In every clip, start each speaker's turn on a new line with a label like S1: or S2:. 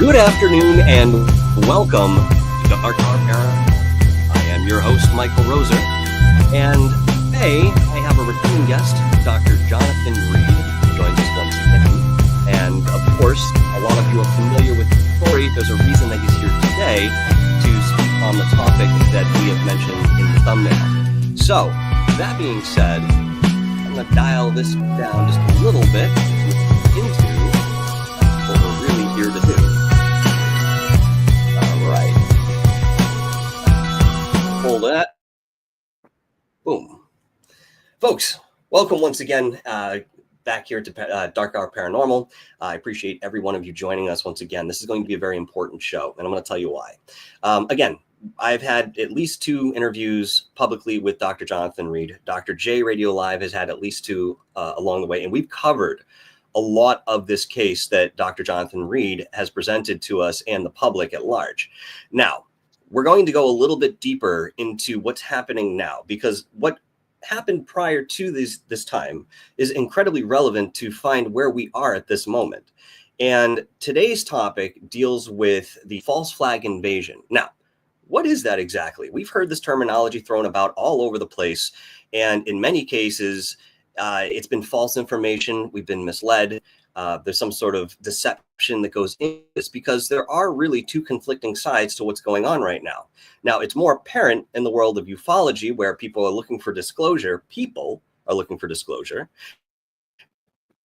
S1: Good afternoon and welcome to Dark Hour Paranormal. I am your host, Michael Roser, and today I have a returning guest, Dr. Jonathan Reed, who joins us once again. And of course, a lot of you are familiar with the story. There's a reason that he's here today to speak on the topic that we have mentioned in the thumbnail. So, that being said, I'm going to dial this down just a little bit into what we're really here to do. Hold that. Boom. Folks, welcome once again back here to Dark Hour Paranormal. I appreciate every one of you joining us once again. This is going to be a very important show, and I'm going to tell you why. Again, I've had at least 2 interviews publicly with Dr. Jonathan Reed. Dr. J Radio Live has had at least 2 along the way, and we've covered a lot of this case that Dr. Jonathan Reed has presented to us and the public at large. Now, we're going to go a little bit deeper into what's happening now, because what happened prior to this time is incredibly relevant to find where we are at this moment. And today's topic deals with the false flag invasion. Now, what is that exactly? We've heard this terminology thrown about all over the place, and in many cases, it's been false information. We've been misled. There's some sort of deception that goes into this, because there are really 2 conflicting sides to what's going on right now. Now, it's more apparent in the world of ufology, where people are looking for disclosure. People are looking for disclosure,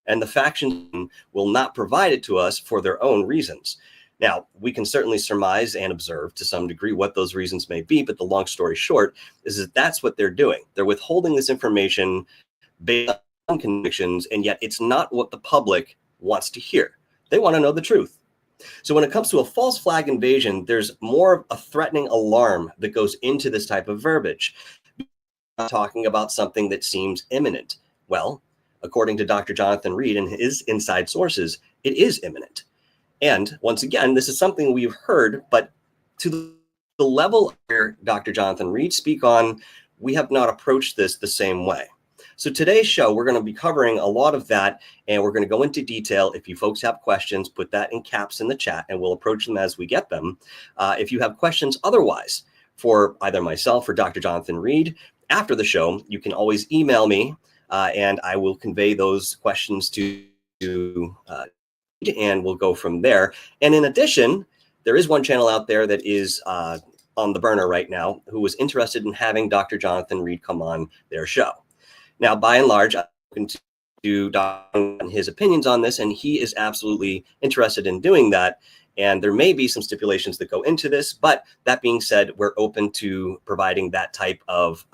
S1: and the faction will not provide it to us for their own reasons. Now, we can certainly surmise and observe to some degree what those reasons may be, but the long story short is that that's what they're doing. They're withholding this information based on convictions, and yet it's not what the public wants to hear. They want to know the truth. So when it comes to a false flag invasion, there's more of a threatening alarm that goes into this type of verbiage. We're talking about something that seems imminent. Well, according to Dr. Jonathan Reed and his inside sources, it is imminent. And once again, this is something we've heard, but to the level where Dr. Jonathan Reed speak on, we have not approached this the same way. So today's show, we're going to be covering a lot of that, and we're going to go into detail. If you folks have questions, put that in caps in the chat, and we'll approach them as we get them. If you have questions otherwise for either myself or Dr. Jonathan Reed after the show, you can always email me, and I will convey those questions to and we'll go from there. And in addition, there is one channel out there that is on the burner right now who was interested in having Dr. Jonathan Reed come on their show. Now, by and large, I'm looking to Dr. his opinions on this, and he is absolutely interested in doing that. And there may be some stipulations that go into this, but that being said, we're open to providing that type of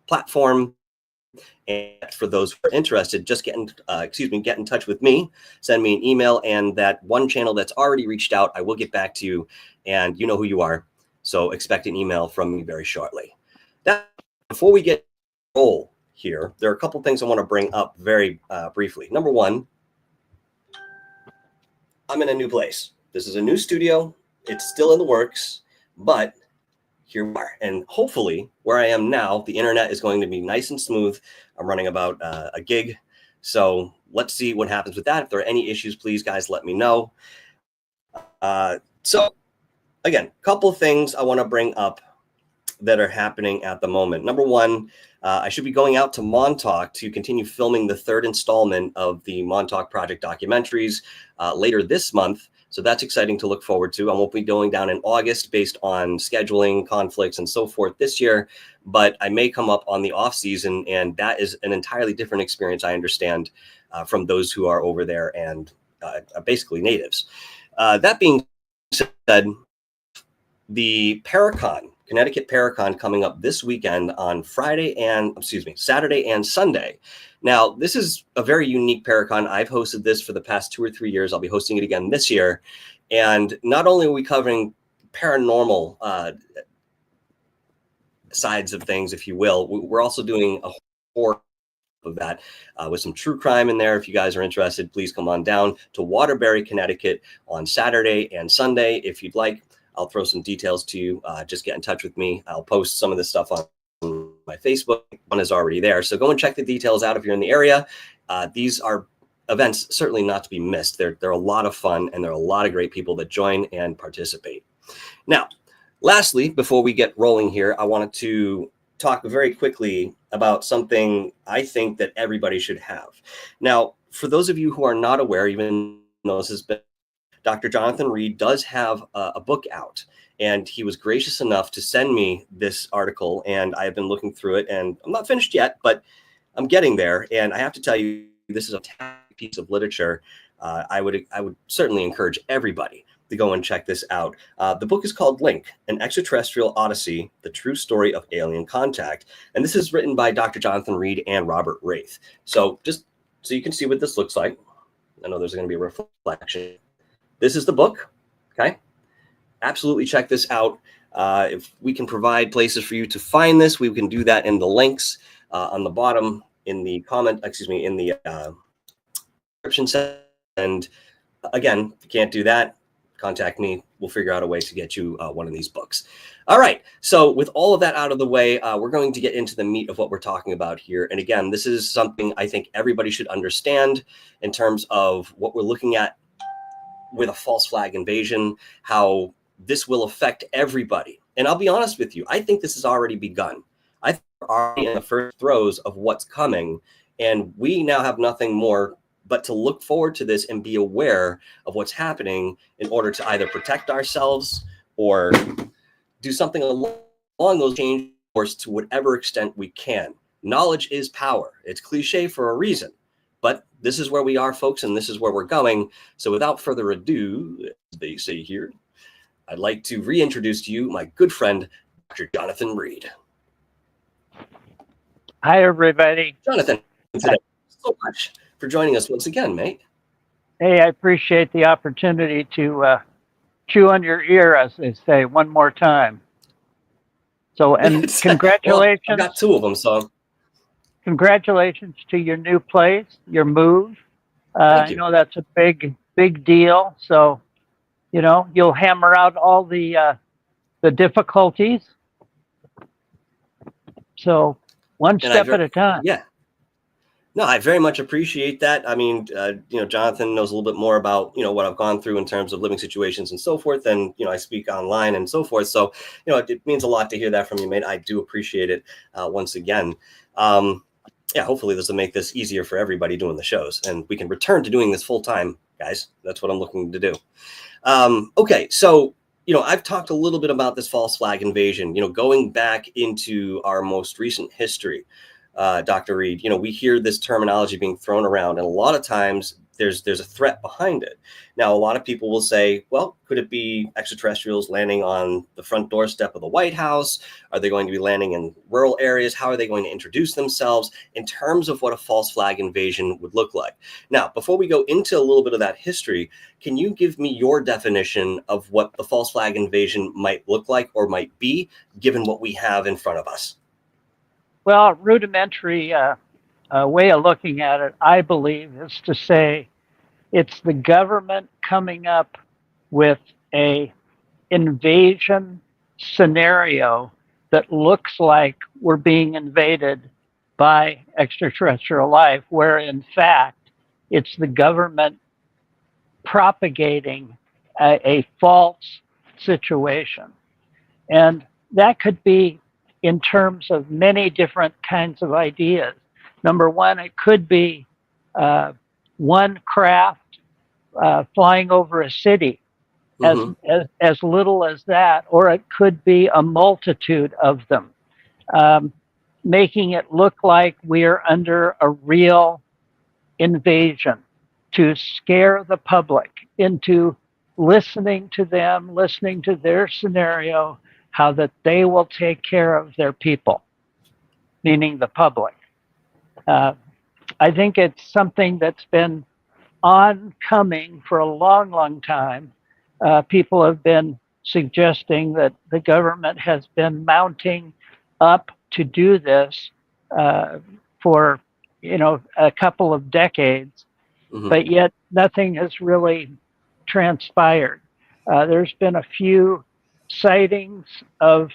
S1: platform. And for those who are interested, just get in touch with me, send me an email, and that one channel that's already reached out, I will get back to you, and you know who you are. So expect an email from me very shortly. Now, before we get roll here, there are a couple things I want to bring up very briefly. Number one, I'm in a new place. This is a new studio. It's still in the works, but here we are. And hopefully where I am now, the internet is going to be nice and smooth. I'm running about a gig. So let's see what happens with that. If there are any issues, please, guys, let me know. So again, a couple of things I want to bring up that are happening at the moment. Number one, I should be going out to Montauk to continue filming the 3rd installment of the Montauk Project documentaries later this month. So that's exciting to look forward to. I won't be going down in August based on scheduling conflicts and so forth this year, but I may come up on the off season, and that is an entirely different experience, I understand, from those who are over there and basically natives. That being said, the Paracon, Connecticut Paracon, coming up this weekend on Saturday and Sunday. Now, this is a very unique Paracon. I've hosted this for the past 2 or 3 years. I'll be hosting it again this year. And not only are we covering paranormal sides of things, if you will, we're also doing a horror of that with some true crime in there. If you guys are interested, please come on down to Waterbury, Connecticut on Saturday and Sunday. If you'd like, I'll throw some details to you. Just get in touch with me. I'll post some of this stuff on my Facebook. One is already there. So go and check the details out if you're in the area. These are events certainly not to be missed. They're a lot of fun, and there are a lot of great people that join and participate. Now, lastly, before we get rolling here, I wanted to talk very quickly about something I think that everybody should have. Now, for those of you who are not aware, even though this has been, Dr. Jonathan Reed does have a book out, and he was gracious enough to send me this article, and I have been looking through it, and I'm not finished yet, but I'm getting there. And I have to tell you, this is a piece of literature. I would certainly encourage everybody to go and check this out. The book is called Link, An Extraterrestrial Odyssey, The True Story of Alien Contact. And this is written by Dr. Jonathan Reed and Robert Wraith. So just so you can see what this looks like. I know there's going to be a reflection. This is the book, okay? Absolutely check this out. If we can provide places for you to find this, we can do that in the links on the bottom in the in the description section. And again, if you can't do that, contact me. We'll figure out a way to get you one of these books. All right. So with all of that out of the way, we're going to get into the meat of what we're talking about here. And again, this is something I think everybody should understand in terms of what we're looking at with a false flag invasion, how this will affect everybody. And I'll be honest with you, I think this has already begun. I think we're already in the first throes of what's coming, and we now have nothing more but to look forward to this and be aware of what's happening in order to either protect ourselves or do something along those change course to whatever extent we can. Knowledge is power. It's cliche for a reason, but this is where we are, folks, and this is where we're going. So without further ado, as they say here, I'd like to reintroduce to you my good friend, Dr. Jonathan Reed.
S2: Hi, everybody.
S1: Jonathan, thank you so much for joining us once again, mate.
S2: Hey, I appreciate the opportunity to chew on your ear, as they say, one more time. So, and congratulations.
S1: Well, I've got two of them, so.
S2: Congratulations to your new place, your move.
S1: Thank you.
S2: I know that's a big deal. So, you know, you'll hammer out all the difficulties. So, one step at a time.
S1: Yeah. No, I very much appreciate that. I mean, Jonathan knows a little bit more about, what I've gone through in terms of living situations and so forth. And, I speak online and so forth. So, it means a lot to hear that from you, mate. I do appreciate it once again. Hopefully this will make this easier for everybody doing the shows, and we can return to doing this full time, guys. That's what I'm looking to do. Okay. So, I've talked a little bit about this false flag invasion, going back into our most recent history. Dr. Reed, we hear this terminology being thrown around, and a lot of times there's a threat behind it. Now, a lot of people will say, well, could it be extraterrestrials landing on the front doorstep of the White House? Are they going to be landing in rural areas? How are they going to introduce themselves in terms of what a false flag invasion would look like? Now, before we go into a little bit of that history, can you give me your definition of what the false flag invasion might look like or might be, given what we have in front of us?
S2: Well, rudimentary way of looking at it, I believe, is to say it's the government coming up with a invasion scenario that looks like we're being invaded by extraterrestrial life, where in fact it's the government propagating a false situation. And that could be in terms of many different kinds of ideas. Number one, it could be one craft flying over a city, as little as that, or it could be a multitude of them, making it look like we're under a real invasion to scare the public into listening to them, listening to their scenario, how that they will take care of their people, meaning the public. I think it's something that's been oncoming for a long, long time. People have been suggesting that the government has been mounting up to do this for, a couple of decades, but yet nothing has really transpired. There's been a few sightings of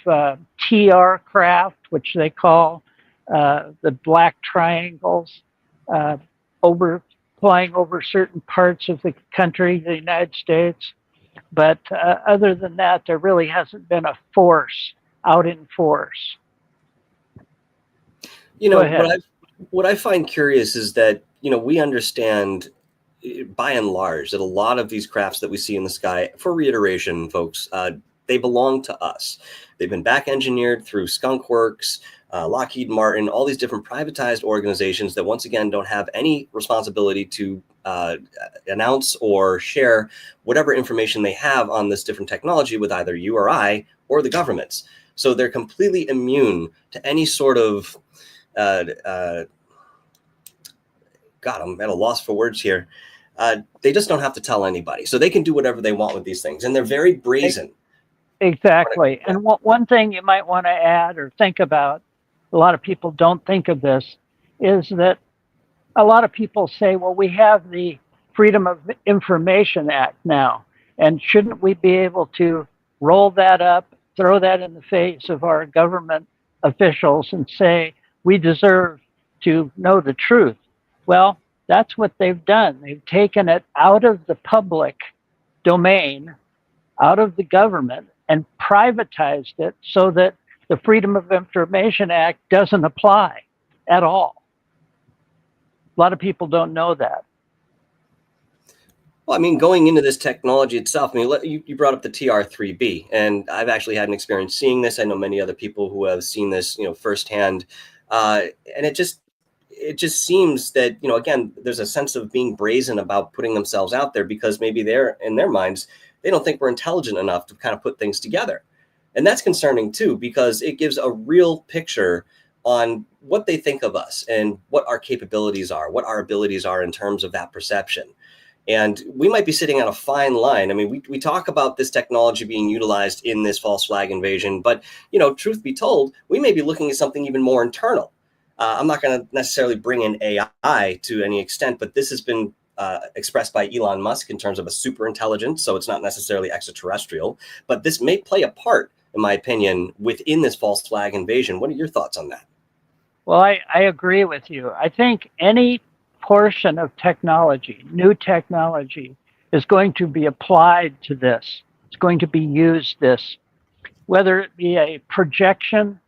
S2: TR craft, which they call the black triangles, over flying over certain parts of the country, the United States. But other than that, there really hasn't been a force out in force.
S1: You
S2: Go
S1: know,
S2: ahead.
S1: what I find curious is that, you know, we understand by and large that a lot of these crafts that we see in the sky, for reiteration, folks, they belong to us. They've been back engineered through Skunk Works, Lockheed Martin, all these different privatized organizations that, once again, don't have any responsibility to announce or share whatever information they have on this different technology with either you or I or the governments. So they're completely immune to any sort of God, I'm at a loss for words here. They just don't have to tell anybody. So they can do whatever they want with these things. And they're very brazen.
S2: Exactly.
S1: Yeah.
S2: And one thing you might want to add or think about, a lot of people don't think of this, is that a lot of people say, well, we have the Freedom of Information Act now, and shouldn't we be able to roll that up, throw that in the face of our government officials and say, we deserve to know the truth? Well, that's what they've done. They've taken it out of the public domain, out of the government, and privatized it so that the Freedom of Information Act doesn't apply at all. A lot of people don't know that.
S1: Well, I mean, going into this technology itself, I mean, you brought up the TR3B, and I've actually had an experience seeing this. I know many other people who have seen this, you know, firsthand. And it just seems that, you know, again, there's a sense of being brazen about putting themselves out there because maybe they're, in their minds, they don't think we're intelligent enough to kind of put things together. And that's concerning too, because it gives a real picture on what they think of us and what our capabilities are, what our abilities are in terms of that perception. And we might be sitting on a fine line. I mean, we talk about this technology being utilized in this false flag invasion, but, you know, truth be told, we may be looking at something even more internal. I'm not going to necessarily bring in AI to any extent, but this has been expressed by Elon Musk in terms of a super intelligence. So it's not necessarily extraterrestrial, but this may play a part, in my opinion, within this false flag invasion. What are your thoughts on that?
S2: Well, I agree with you. I think any portion of technology, new technology, is going to be applied to this. It's going to be used this, whether it be a projection,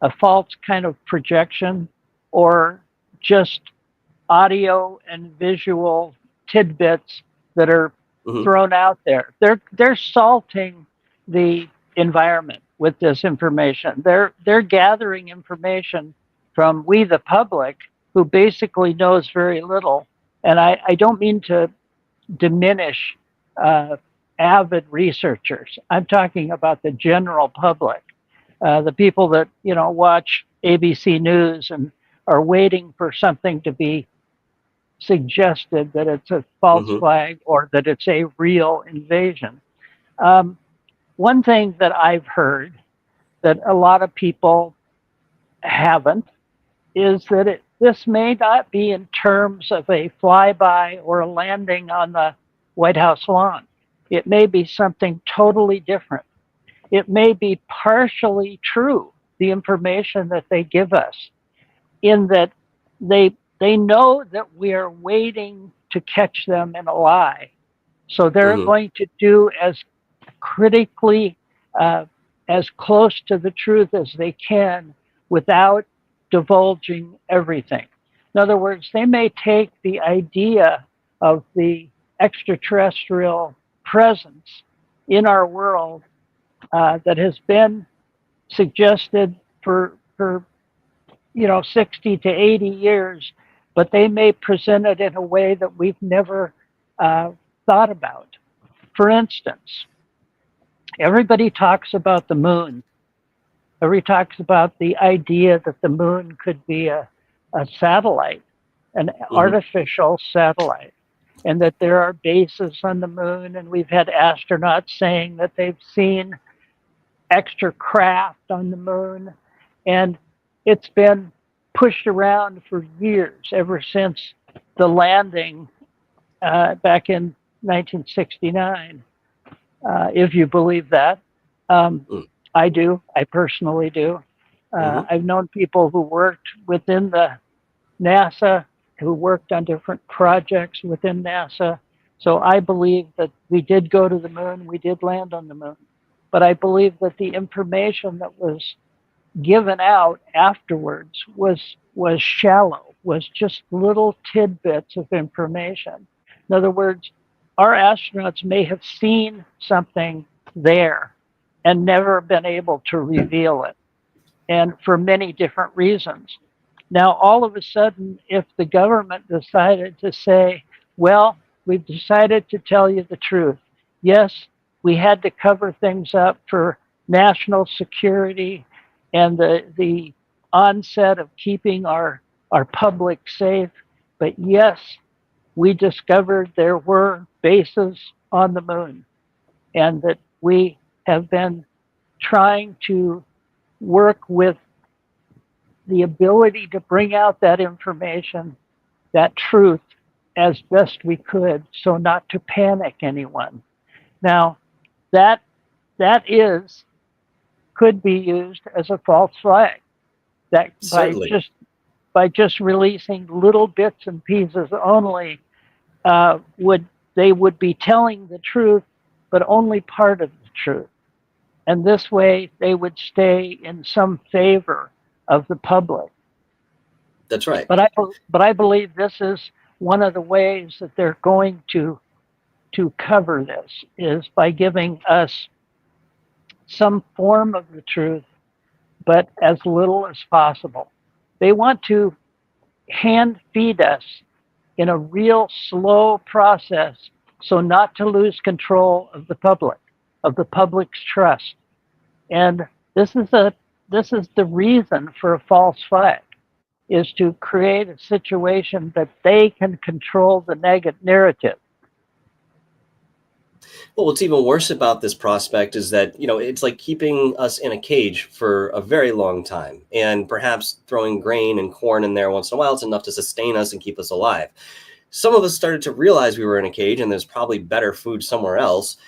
S2: a false kind of projection, or just audio and visual tidbits that are thrown out there. They're salting the environment with this information. They're gathering information from we the public, who basically knows very little. And I don't mean to diminish avid researchers. I'm talking about the general public, the people that, you know, watch ABC News and are waiting for something to be suggested that it's a false flag or that it's a real invasion. One thing that I've heard that a lot of people haven't is that this may not be in terms of a flyby or a landing on the White House lawn. It may be something totally different. It may be partially true, the information that they give us, in that they know that we are waiting to catch them in a lie. So they're going to do as critically, as close to the truth as they can without divulging everything. In other words, they may take the idea of the extraterrestrial presence in our world that has been suggested for 60 to 80 years, but they may present it in a way that we've never thought about. For instance, everybody talks about the moon. Everybody talks about the idea that the moon could be a satellite, an artificial satellite, and that there are bases on the moon. And we've had astronauts saying that they've seen extra craft on the moon. And it's been pushed around for years, ever since the landing back in 1969, if you believe that. I do. I personally do. I've known people who worked within the NASA who worked on different projects within NASA. So I believe that we did go to the moon, we did land on the moon. But I believe that the information that was given out afterwards was shallow, was just little tidbits of information. In other words, our astronauts may have seen something there and never been able to reveal it, and for many different reasons. Now, all of a sudden, if the government decided to say, well, we've decided to tell you the truth. Yes, we had to cover things up for national security and the onset of keeping our public safe. But yes, we discovered there were bases on the moon and that we have been trying to work with the ability to bring out that information, that truth, as best we could, so not to panic anyone. Now, that is could be used as a false flag. That
S1: Certainly.
S2: by just releasing little bits and pieces only, they would be telling the truth, but only part of the truth. And this way, they would stay in some favor of the public.
S1: That's right.
S2: But I believe this is one of the ways that they're going to cover this is by giving us some form of the truth, but as little as possible. They want to hand feed us in a real slow process so not to lose control of the public's trust. And this is the reason for a false flag, is to create a situation that they can control the negative narrative.
S1: Well, what's even worse about this prospect is that, it's like keeping us in a cage for a very long time, and perhaps throwing grain and corn in there once in a while is enough to sustain us and keep us alive. Some of us started to realize we were in a cage and there's probably better food somewhere else.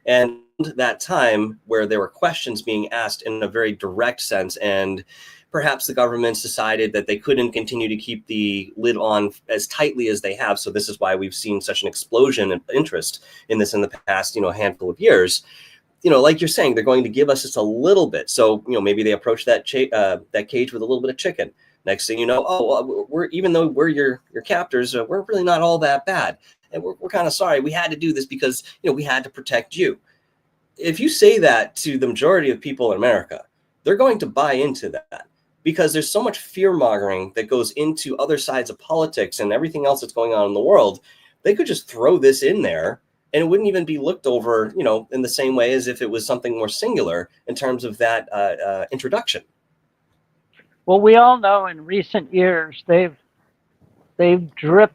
S1: And that time where there were questions being asked in a very direct sense, and perhaps the governments decided that they couldn't continue to keep the lid on as tightly as they have. So this is why we've seen such an explosion in interest in this in the past, handful of years. Like you're saying, they're going to give us just a little bit. So, maybe they approach that cage with a little bit of chicken. Next thing you know, we're even though we're your captors, we're really not all that bad. And we're kind of sorry. We had to do this because, we had to protect you. If you say that to the majority of people in America, they're going to buy into that, because there's so much fear-mongering that goes into other sides of politics and everything else that's going on in the world. They could just throw this in there and it wouldn't even be looked over, in the same way as if it was something more singular in terms of that introduction.
S2: Well, we all know in recent years they've drip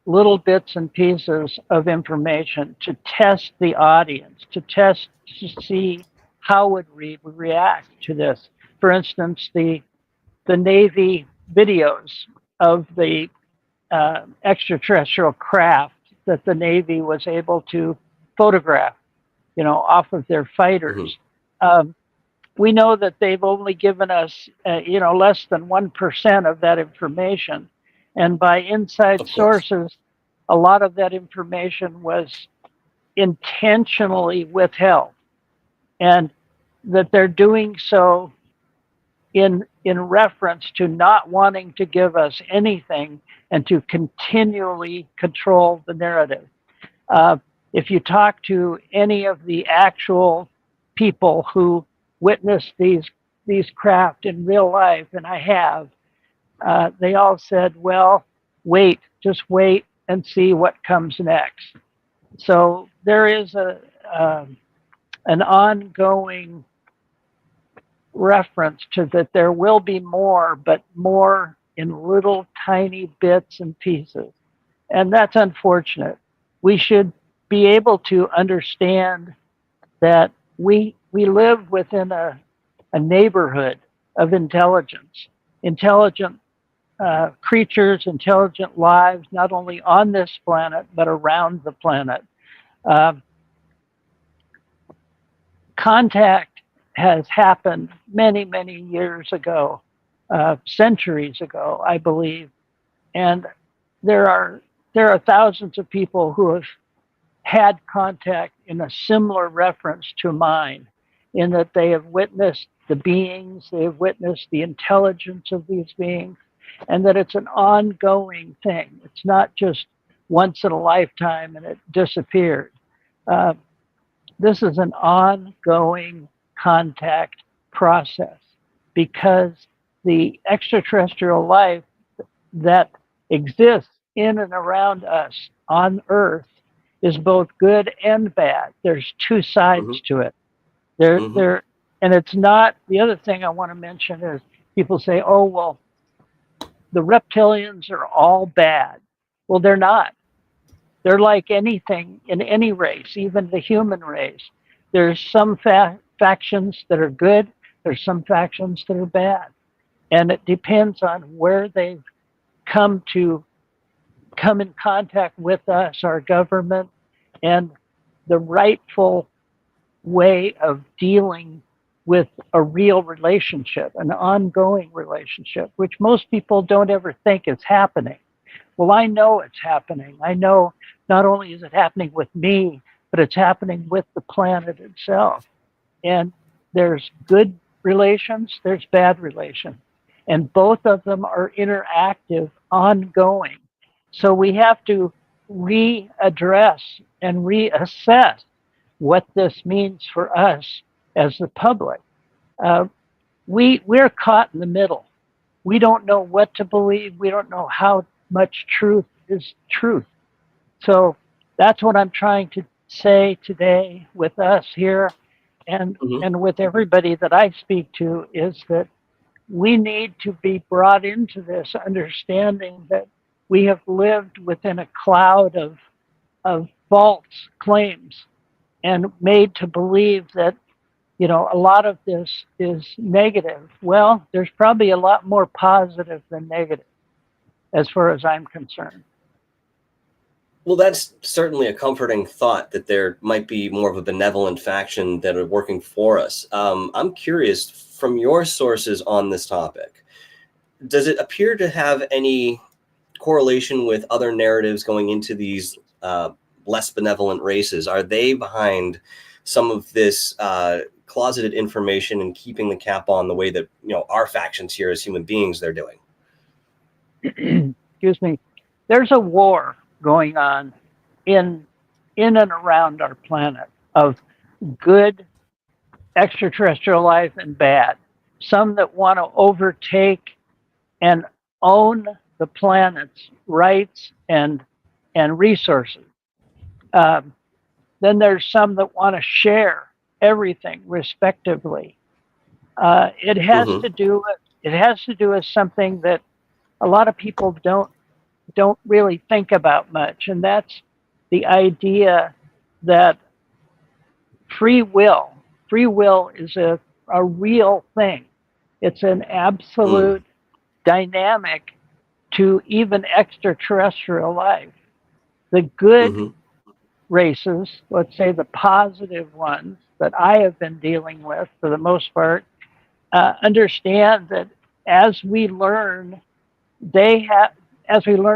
S2: little bits and pieces of information to test the audience, to see how would we react to this. For instance, the Navy videos of the extraterrestrial craft that the Navy was able to photograph, off of their fighters. Mm-hmm. We know that they've only given us, less than 1% of that information. And by inside sources, a lot of that information was intentionally withheld. And that they're doing so in reference to not wanting to give us anything and to continually control the narrative. If you talk to any of the actual people who witnessed these craft in real life, and I have, they all said, well, just wait and see what comes next. So there is an ongoing reference to that there will be more, but more in little tiny bits and pieces. And that's unfortunate. We should be able to understand that we live within a neighborhood of intelligent creatures, intelligent lives, not only on this planet, but around the planet. Contact has happened many, many years ago, centuries ago, I believe. And there are thousands of people who have had contact in a similar reference to mine, in that they have witnessed the beings, they have witnessed the intelligence of these beings, and that it's an ongoing thing. It's not just once in a lifetime and it disappeared. Uh, this is an ongoing contact process, because the extraterrestrial life that exists in and around us on Earth is both good and bad. There's two sides to it. And it's not, the other thing I want to mention is people say, oh, well, the reptilians are all bad. Well, they're not. They're like anything in any race, even the human race. There's some factions that are good, there's some factions that are bad. And it depends on where they've come in contact with us, our government, and the rightful way of dealing with a real relationship, an ongoing relationship, which most people don't ever think is happening. Well, I know it's happening. I know not only is it happening with me, but it's happening with the planet itself. And there's good relations, there's bad relations. And both of them are interactive, ongoing. So we have to readdress and reassess what this means for us as the public. We're caught in the middle. We don't know what to believe. We don't know how much truth is truth. So that's what I'm trying to say today with us here, and with everybody that I speak to, is that we need to be brought into this understanding that we have lived within a cloud of false claims and made to believe that, you know, a lot of this is negative. Well, there's probably a lot more positive than negative, as far as I'm concerned.
S1: Well, that's certainly a comforting thought, that there might be more of a benevolent faction that are working for us. I'm curious, from your sources on this topic, does it appear to have any correlation with other narratives going into these less benevolent races? Are they behind some of this closeted information and keeping the cap on the way that, you know, our factions here as human beings, they're doing?
S2: Excuse me. There's a war going on in and around our planet of good extraterrestrial life and bad. Some that want to overtake and own the planet's rights and resources. Then there's some that want to share everything respectively. It has to do with something that a lot of people don't really think about much, and that's the idea that free will is a real thing. It's an absolute dynamic to even extraterrestrial life. The good races, let's say the positive ones that I have been dealing with for the most part, understand that as we learn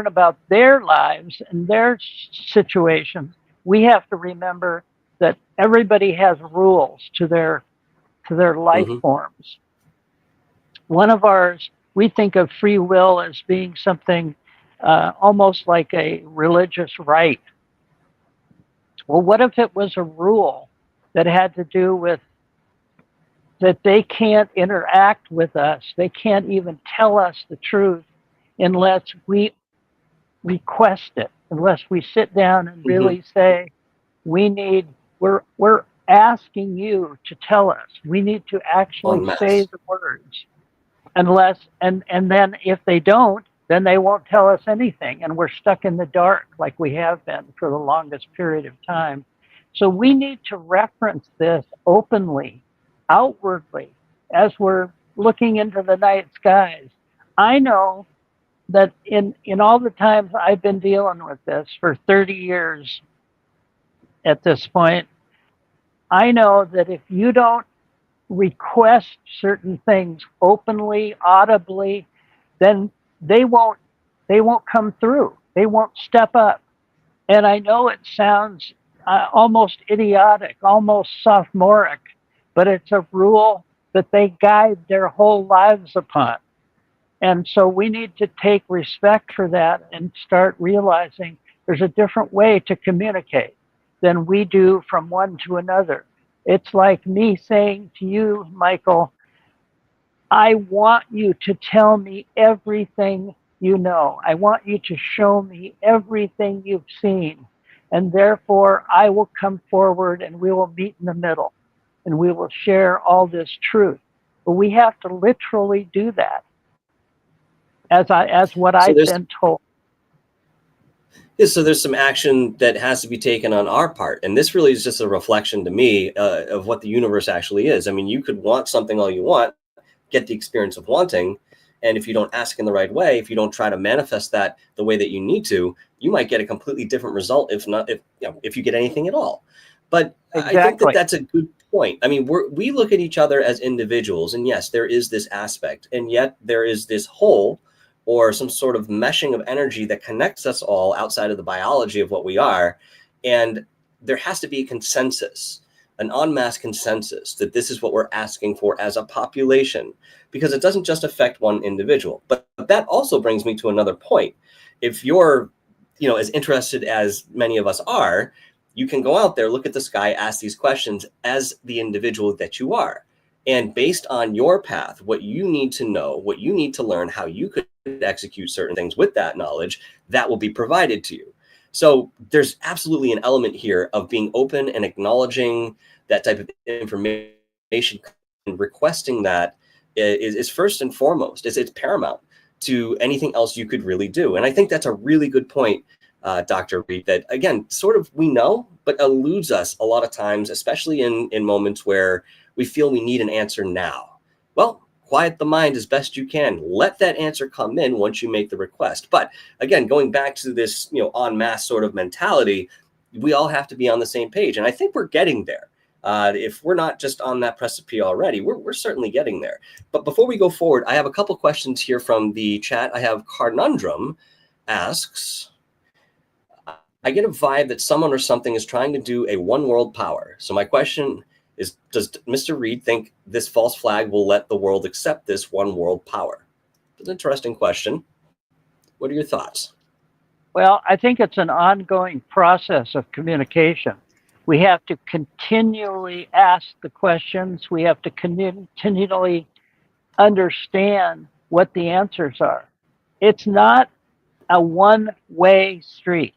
S2: about their lives and their situations, we have to remember that everybody has rules to their life forms. One of ours, we think of free will as being something almost like a religious right. Well, what if it was a rule that had to do with that they can't interact with us, they can't even tell us the truth unless we request it, unless we sit down and really say, we're asking you to tell us. We need to actually say the words. Unless, and then if they don't, then they won't tell us anything, and we're stuck in the dark like we have been for the longest period of time. So we need to reference this openly, outwardly, as we're looking into the night skies. I know that in all the times I've been dealing with this for 30 years at this point, I know that if you don't request certain things openly, audibly, then they won't they won't come through. They won't step up. And I know it sounds almost idiotic, almost sophomoric, but it's a rule that they guide their whole lives upon. And so we need to take respect for that and start realizing there's a different way to communicate than we do from one to another. It's like me saying to you, Michael, I want you to tell me everything you know. I want you to show me everything you've seen. And therefore, I will come forward and we will meet in the middle and we will share all this truth. But we have to literally do that, as what I've been told.
S1: Yeah, so there's some action that has to be taken on our part. And this really is just a reflection to me of what the universe actually is. I mean, you could want something all you want, get the experience of wanting. And if you don't ask in the right way, if you don't try to manifest that the way that you need to, you might get a completely different result if you get anything at all. But exactly. I think that that's a good point. I mean, we look at each other as individuals, and yes, there is this aspect, and yet there is this whole or some sort of meshing of energy that connects us all outside of the biology of what we are. And there has to be a consensus, an en masse consensus that this is what we're asking for as a population, because it doesn't just affect one individual. But that also brings me to another point. If you're, as interested as many of us are, you can go out there, look at the sky, ask these questions as the individual that you are. And based on your path, what you need to know, what you need to learn, how you could execute certain things with that knowledge, that will be provided to you. So there's absolutely an element here of being open and acknowledging that type of information, and requesting that is first and foremost. It's paramount to anything else you could really do. And I think that's a really good point, Dr. Reed, that again, sort of we know, but eludes us a lot of times, especially in moments where we feel we need an answer now. Well, quiet the mind as best you can. Let that answer come in once you make the request. But again, going back to this, en masse sort of mentality, we all have to be on the same page. And I think we're getting there. If we're not just on that precipice already, we're certainly getting there. But before we go forward, I have a couple questions here from the chat. I have Carnundrum asks, I get a vibe that someone or something is trying to do a one world power. So my question is, does Mr. Reed think this false flag will let the world accept this one world power? It's an interesting question. What are your thoughts?
S2: Well, I think it's an ongoing process of communication. We have to continually ask the questions. We have to continually understand what the answers are. It's not a one-way street.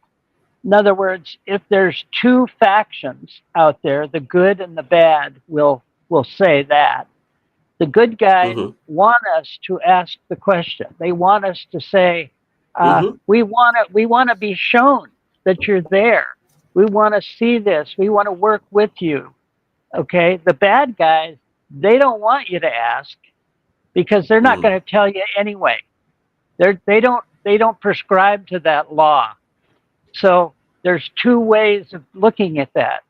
S2: In other words, if there's two factions out there, the good and the bad will say that. The good guys want us to ask the question. They want us to say, we want to be shown that you're there. We want to see this. We want to work with you. Okay. The bad guys, they don't want you to ask because they're not going to tell you anyway. They don't prescribe to that law. So there's two ways of looking at that.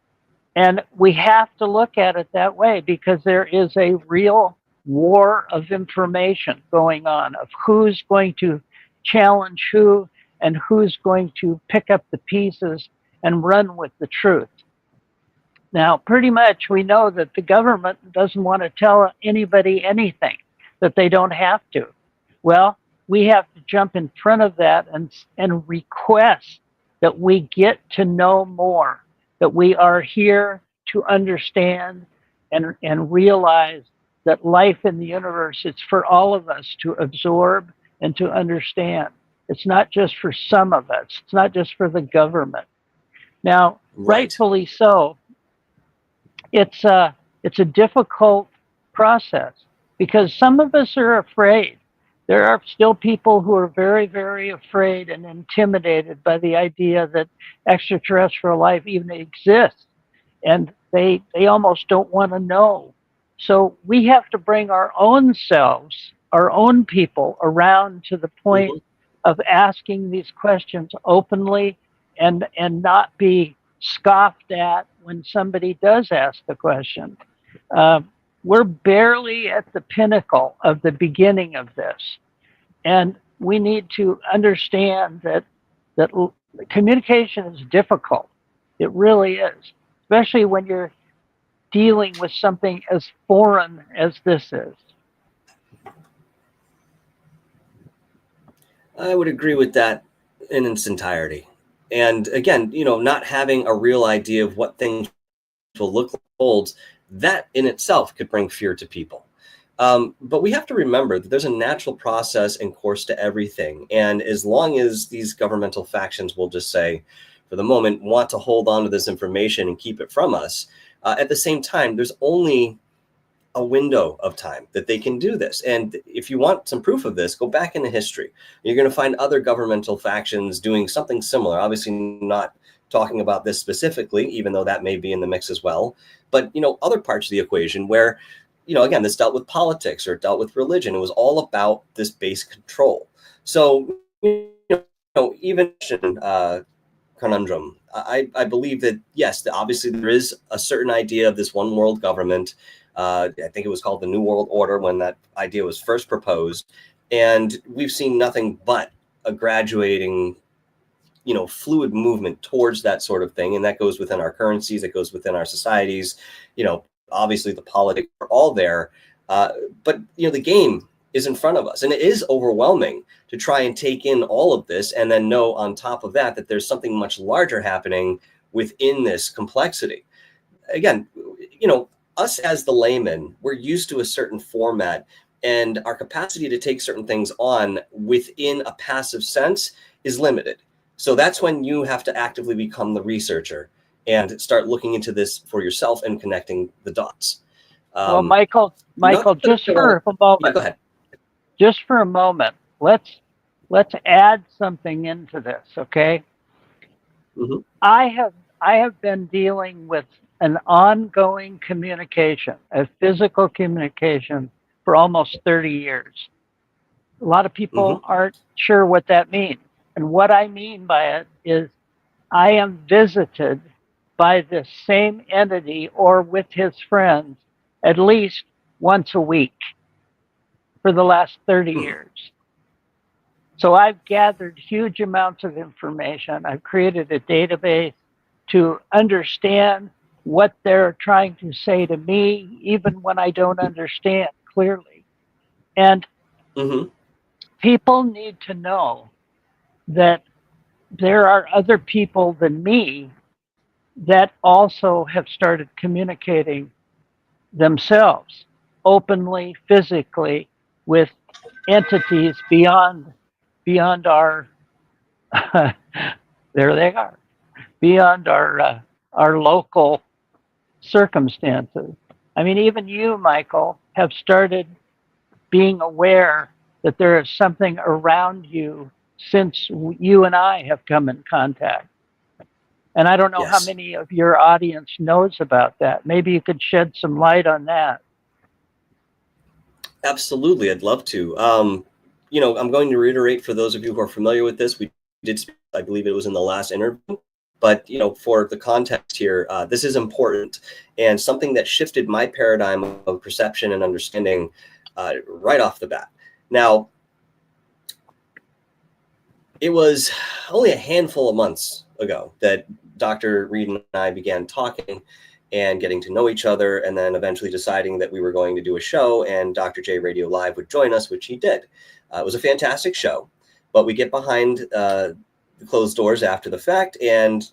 S2: And we have to look at it that way because there is a real war of information going on of who's going to challenge who and who's going to pick up the pieces and run with the truth. Now, pretty much we know that the government doesn't want to tell anybody anything, that they don't have to. Well, we have to jump in front of that and request that we get to know more, that we are here to understand and realize that life in the universe is for all of us to absorb and to understand. It's not just for some of us. It's not just for the government. Now, rightfully so, it's a difficult process because some of us are afraid. There are still people who are very, very afraid and intimidated by the idea that extraterrestrial life even exists. And they almost don't want to know. So we have to bring our own selves, our own people around to the point of asking these questions openly and not be scoffed at when somebody does ask the question. We're barely at the pinnacle of the beginning of this. And we need to understand that communication is difficult. It really is, especially when you're dealing with something as foreign as this is.
S1: I would agree with that in its entirety. And again, not having a real idea of what things will look like holds, that in itself could bring fear to people. But we have to remember that there's a natural process and course to everything. And as long as these governmental factions will just say, for the moment, want to hold on to this information and keep it from us, at the same time, there's only a window of time that they can do this. And if you want some proof of this, go back into history. You're going to find other governmental factions doing something similar, obviously not talking about this specifically, even though that may be in the mix as well. But, other parts of the equation where, again, this dealt with politics or dealt with religion. It was all about this base control. So, even conundrum, I believe that, yes, obviously there is a certain idea of this one world government. I think it was called the New World Order when that idea was first proposed. And we've seen nothing but a graduating, fluid movement towards that sort of thing. And that goes within our currencies, it goes within our societies, obviously the politics are all there. But, the game is in front of us. And it is overwhelming to try and take in all of this and then know on top of that there's something much larger happening within this complexity. Again, us as the layman, we're used to a certain format, and our capacity to take certain things on within a passive sense is limited. So that's when you have to actively become the researcher and start looking into this for yourself and connecting the dots.
S2: Well, Michael, just for a moment,
S1: yeah, go ahead.
S2: Just for a moment, let's add something into this, okay?
S1: Mm-hmm.
S2: I have been dealing with an ongoing communication, a physical communication, for almost 30 years. A lot of people aren't sure what that means. And what I mean by it is I am visited by this same entity or with his friends at least once a week for the last 30 years. So I've gathered huge amounts of information. I've created a database to understand what they're trying to say to me, even when I don't understand clearly. And people need to know that there are other people than me that also have started communicating themselves openly, physically, with entities beyond our there they are, beyond our local circumstances. I mean, even you, Michael, have started being aware that there is something around you since you and I have come in contact. And I don't know how many of your audience knows about that. Maybe you could shed some light on that.
S1: Absolutely, I'd love to. I'm going to reiterate for those of you who are familiar with this, we did speak, I believe it was in the last interview, but for the context here, this is important and something that shifted my paradigm of perception and understanding right off the bat. Now, it was only a handful of months ago that Dr. Reed and I began talking and getting to know each other, and then eventually deciding that we were going to do a show and Dr. J Radio Live would join us, which he did. It was a fantastic show, but we get behind the closed doors after the fact, and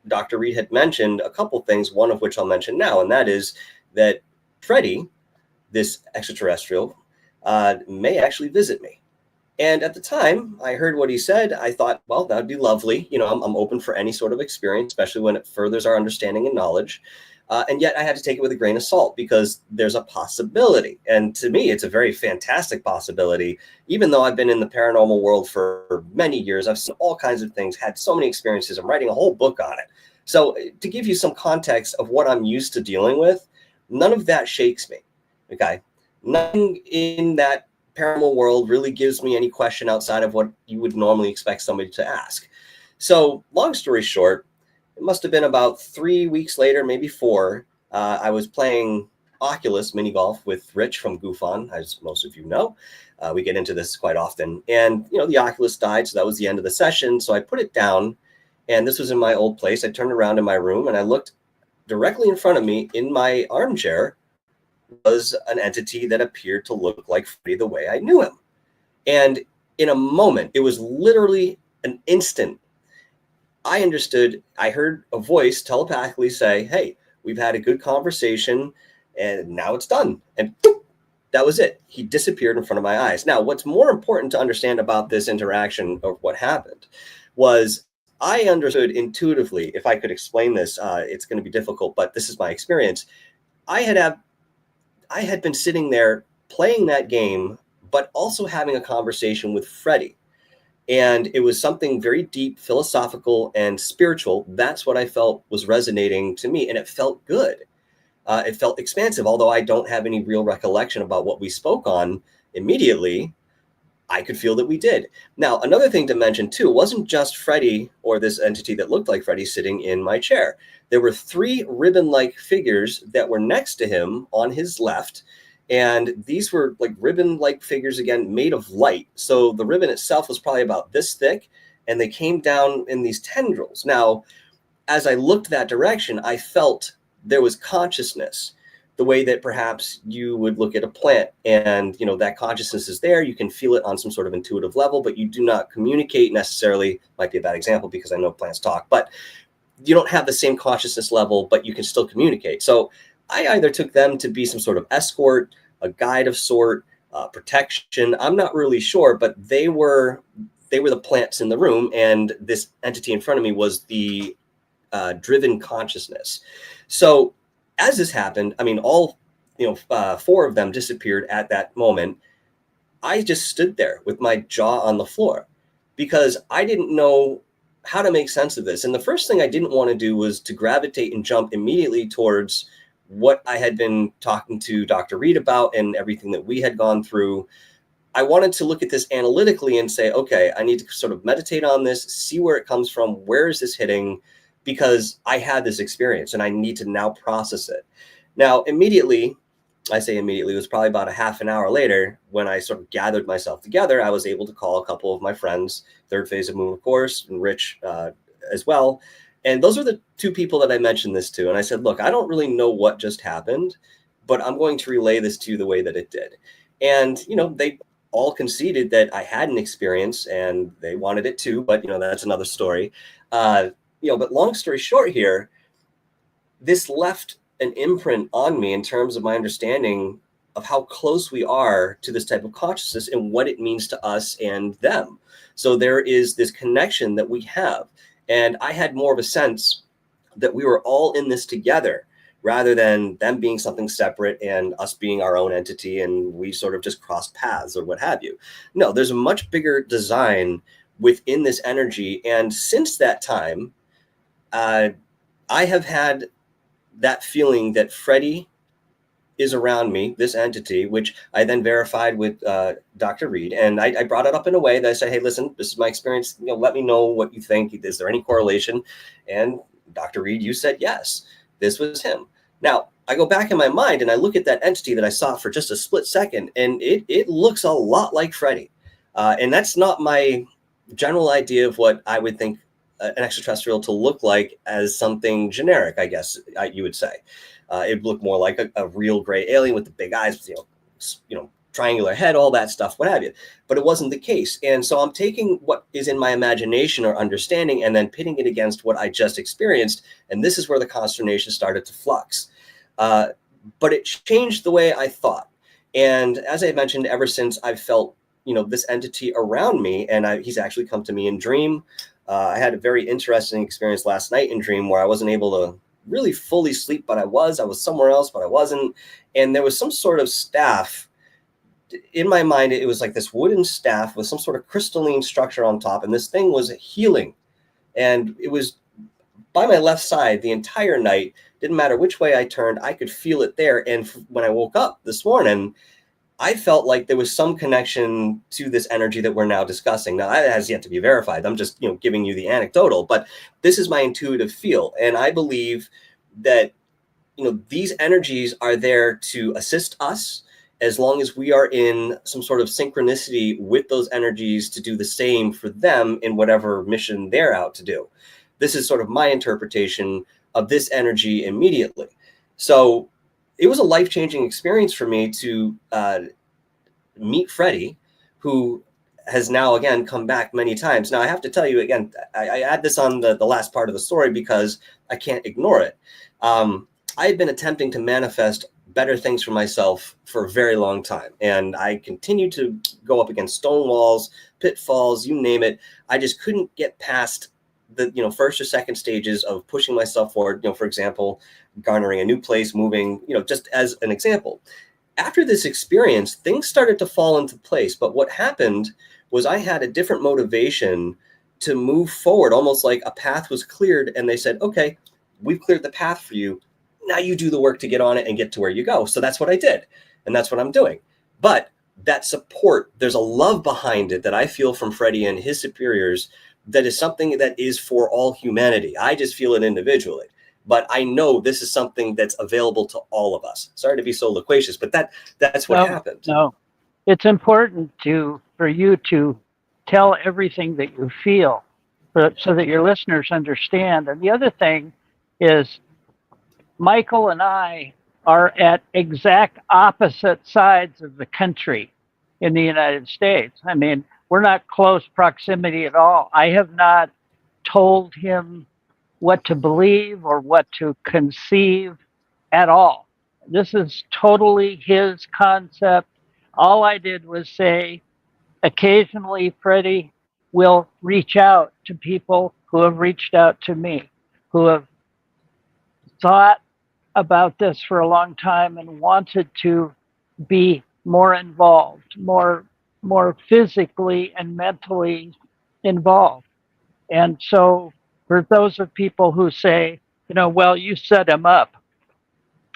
S1: Dr. Reed had mentioned a couple things, one of which I'll mention now, and that is that Freddy, this extraterrestrial, may actually visit me. And at the time I heard what he said, I thought, well, that'd be lovely. I'm open for any sort of experience, especially when it furthers our understanding and knowledge. And yet I had to take it with a grain of salt because there's a possibility. And to me, it's a very fantastic possibility. Even though I've been in the paranormal world for many years, I've seen all kinds of things, had so many experiences. I'm writing a whole book on it. So to give you some context of what I'm used to dealing with, none of that shakes me. Okay. Nothing in that paranormal world really gives me any question outside of what you would normally expect somebody to ask. So long story short, it must have been about 3 weeks later, maybe 4. I was playing Oculus mini golf with Rich from Goof On, as most of you know. We get into this quite often. And, the Oculus died, so that was the end of the session. So I put it down, and this was in my old place. I turned around in my room, and I looked directly in front of me in my armchair was an entity that appeared to look like Freddy the way I knew him. And in a moment, it was literally an instant, I understood. I heard a voice telepathically say, hey, we've had a good conversation and now it's done. And boop, that was it. He disappeared in front of my eyes. Now, what's more important to understand about this interaction of what happened was I understood intuitively. If I could explain this, it's going to be difficult, but this is my experience. I had been sitting there playing that game, but also having a conversation with Freddy. And it was something very deep, philosophical, and spiritual. That's what I felt was resonating to me. And it felt good. It felt expansive, although I don't have any real recollection about what we spoke on immediately. I could feel that we did. Now, another thing to mention, too, it wasn't just Freddy or this entity that looked like Freddy sitting in my chair. There were 3 ribbon-like figures that were next to him on his left. And these were like ribbon-like figures, again, made of light. So the ribbon itself was probably about this thick, and they came down in these tendrils. Now, as I looked that direction, I felt there was consciousness, the way that perhaps you would look at a plant and, that consciousness is there. You can feel it on some sort of intuitive level, but you do not communicate necessarily. Might be a bad example because I know plants talk, but you don't have the same consciousness level, but you can still communicate. So I either took them to be some sort of escort, a guide of sort, protection. I'm not really sure, but they were the plants in the room, and this entity in front of me was the driven consciousness. So as this happened, I mean, all 4 of them disappeared at that moment. I just stood there with my jaw on the floor because I didn't know how to make sense of this. And the first thing I didn't want to do was to gravitate and jump immediately towards what I had been talking to Dr. Reed about and everything that we had gone through. I wanted to look at this analytically and say, okay, I need to sort of meditate on this, see where it comes from, where is this hitting, because I had this experience and I need to now process it. Now, immediately, I say immediately, it was probably about a half an hour later when I sort of gathered myself together. I was able to call a couple of my friends, Third Phase of Moon, of course, and Rich as well. And those are the 2 people that I mentioned this to. And I said, look, I don't really know what just happened, but I'm going to relay this to you the way that it did. And, they all conceded that I had an experience and they wanted it too, but, that's another story. But long story short here, this left an imprint on me in terms of my understanding of how close we are to this type of consciousness and what it means to us and them. So there is this connection that we have. And I had more of a sense that we were all in this together rather than them being something separate and us being our own entity and we sort of just crossed paths or what have you. No, there's a much bigger design within this energy. And since that time, I have had that feeling that Freddy is around me, this entity, which I then verified with Dr. Reed. And I brought it up in a way that I said, hey, listen, this is my experience. Let me know what you think. Is there any correlation? And Dr. Reed, you said, yes, this was him. Now, I go back in my mind and I look at that entity that I saw for just a split second, and it looks a lot like Freddy. And that's not my general idea of what I would think an extraterrestrial to look like as something generic, I guess you would say. It looked more like a real gray alien with the big eyes, triangular head, all that stuff, what have you. But it wasn't the case. And so I'm taking what is in my imagination or understanding and then pitting it against what I just experienced. And this is where the consternation started to flux. But it changed the way I thought. And as I mentioned, ever since I've felt, this entity around me, and he's actually come to me in dream. I had a very interesting experience last night in dream where I wasn't able to really fully sleep, but I was somewhere else, but I wasn't. And there was some sort of staff in my mind. It was like this wooden staff with some sort of crystalline structure on top. And this thing was healing. And it was by my left side the entire night. Didn't matter which way I turned, I could feel it there. And when I woke up this morning, I felt like there was some connection to this energy that we're now discussing. Now, that has yet to be verified. I'm just, giving you the anecdotal, but this is my intuitive feel. And I believe that these energies are there to assist us as long as we are in some sort of synchronicity with those energies to do the same for them in whatever mission they're out to do. This is sort of my interpretation of this energy immediately. So it was a life-changing experience for me to meet Freddie, who has now again come back many times. Now I have to tell you again, I add this on the last part of the story because I can't ignore it. I had been attempting to manifest better things for myself for a very long time. And I continued to go up against stone walls, pitfalls, you name it. I just couldn't get past the first or second stages of pushing myself forward. For example, garnering a new place, moving, just as an example. After this experience, things started to fall into place. But what happened was I had a different motivation to move forward, almost like a path was cleared and they said, okay, we've cleared the path for you. Now you do the work to get on it and get to where you go. So that's what I did. And that's what I'm doing. But that support, there's a love behind it that I feel from Freddie and his superiors that is something that is for all humanity. I just feel it individually. But I know this is something that's available to all of us. Sorry to be so loquacious, but that's what happened.
S2: No, it's important for you to tell everything that you feel so that your listeners understand. And the other thing is, Michael and I are at exact opposite sides of the country in the United States. I mean, we're not close proximity at all. I have not told him what to believe or what to conceive at all. This is totally his concept. All I did was say, occasionally Freddie will reach out to people who have reached out to me, who have thought about this for a long time and wanted to be more involved, more physically and mentally involved. And so for those of people who say, well, you set him up,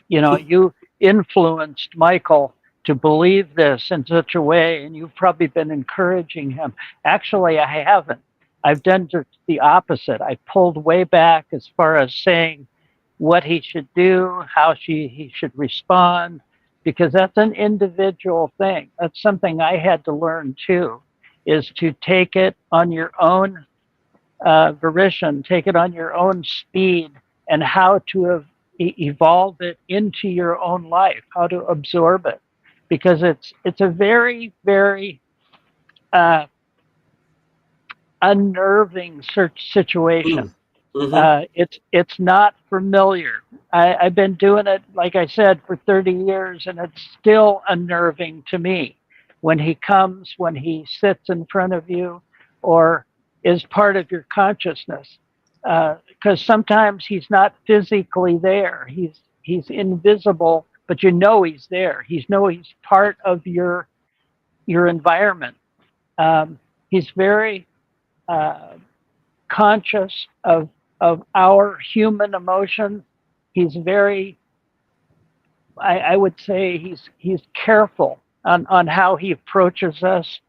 S2: you influenced Michael to believe this in such a way, and you've probably been encouraging him. Actually, I haven't. I've done just the opposite. I pulled way back as far as saying what he should do, how he should respond, because that's an individual thing. That's something I had to learn too, is to take it on your own volition, take it on your own speed, and how to evolve it into your own life, how to absorb it, because it's a very, very unnerving situation.
S1: Mm-hmm.
S2: It's not familiar. I've been doing it, like I said, for 30 years, and it's still unnerving to me when he comes, when he sits in front of you, or is part of your consciousness. Because sometimes he's not physically there. He's invisible, but he's there. He's part of your environment. He's very conscious of our human emotion. He's very, I would say, he's careful on how he approaches us,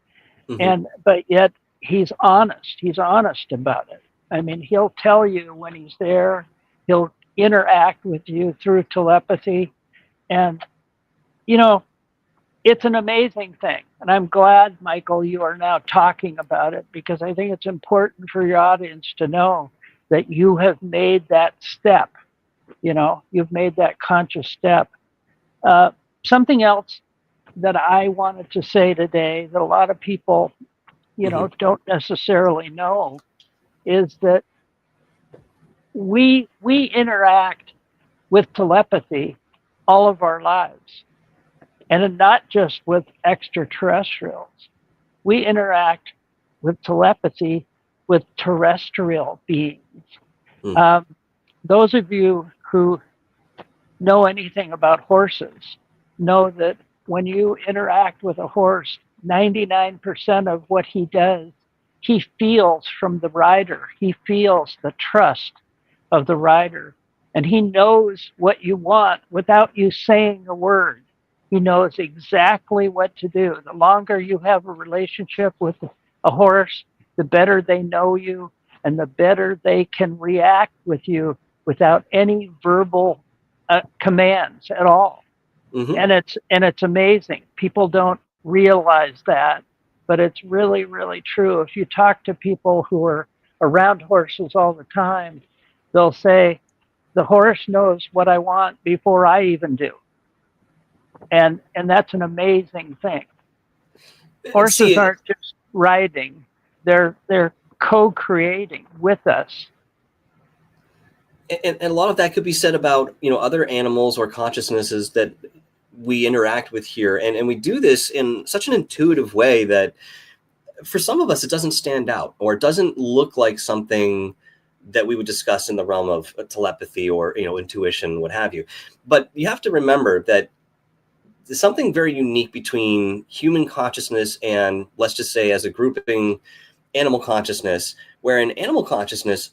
S1: Mm-hmm.
S2: but yet he's honest. He's honest about it. I mean, he'll tell you when he's there. He'll interact with you through telepathy, and it's an amazing thing. And I'm glad, Michael, you are now talking about it, because I think it's important for your audience to know that you have made that step. You've made that conscious step. Something else that I wanted to say today that a lot of people,
S1: Mm-hmm.
S2: don't necessarily know, is that we interact with telepathy all of our lives. And not just with extraterrestrials. We interact with telepathy with terrestrial beings.
S1: Mm.
S2: Those of you who know anything about horses know that when you interact with a horse, 99% of what he does, he feels from the rider. He feels the trust of the rider. And he knows what you want without you saying a word. He knows exactly what to do. The longer you have a relationship with a horse, the better they know you, and the better they can react with you without any verbal commands at all.
S1: Mm-hmm.
S2: And it's amazing. People don't realize that, but it's really, really true. If you talk to people who are around horses all the time, they'll say, the horse knows what I want before I even do. And that's an amazing thing. Horses aren't just riding, they're co-creating with us.
S1: And a lot of that could be said about, other animals or consciousnesses that we interact with here. And we do this in such an intuitive way that for some of us, it doesn't stand out, or it doesn't look like something that we would discuss in the realm of telepathy or, intuition, what have you. But you have to remember that there's something very unique between human consciousness and, let's just say, as a grouping, animal consciousness, where an animal consciousness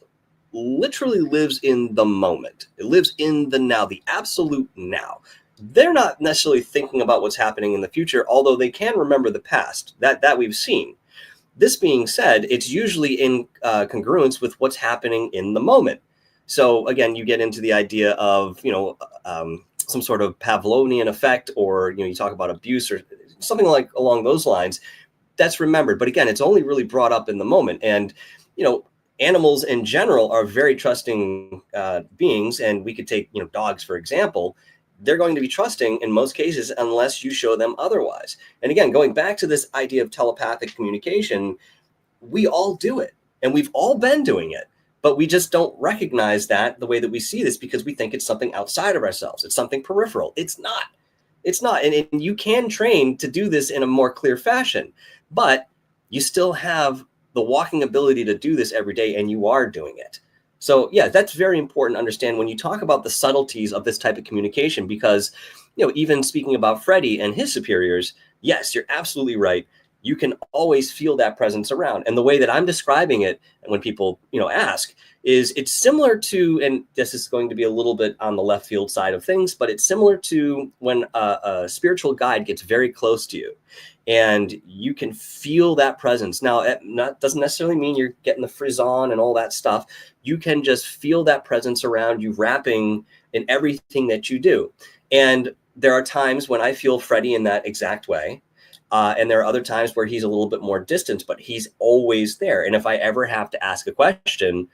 S1: literally lives in the moment. It lives in the now, the absolute now. They're not necessarily thinking about what's happening in the future, although they can remember the past that we've seen. This being said, it's usually in congruence with what's happening in the moment. So again, you get into the idea of, some sort of Pavlovian effect, or, you talk about abuse or something like along those lines. That's remembered. But again, it's only really brought up in the moment. And, animals in general are very trusting beings. And we could take, dogs, for example. They're going to be trusting in most cases unless you show them otherwise. And again, going back to this idea of telepathic communication, we all do it, and we've all been doing it, but we just don't recognize that the way that we see this, because we think it's something outside of ourselves. It's something peripheral. It's not. And you can train to do this in a more clear fashion, but you still have the walking ability to do this every day, and you are doing it. So yeah, that's very important to understand when you talk about the subtleties of this type of communication, because, even speaking about Freddie and his superiors, yes, you're absolutely right. You can always feel that presence around. And the way that I'm describing it, and when people, ask, is it's similar to, and this is going to be a little bit on the left field side of things, but it's similar to when a spiritual guide gets very close to you and you can feel that presence. Now, it doesn't necessarily mean you're getting the frisson and all that stuff. You can just feel that presence around you, wrapping in everything that you do. And there are times when I feel Freddie in that exact way. And there are other times where he's a little bit more distant, but he's always there. And if I ever have to ask a question,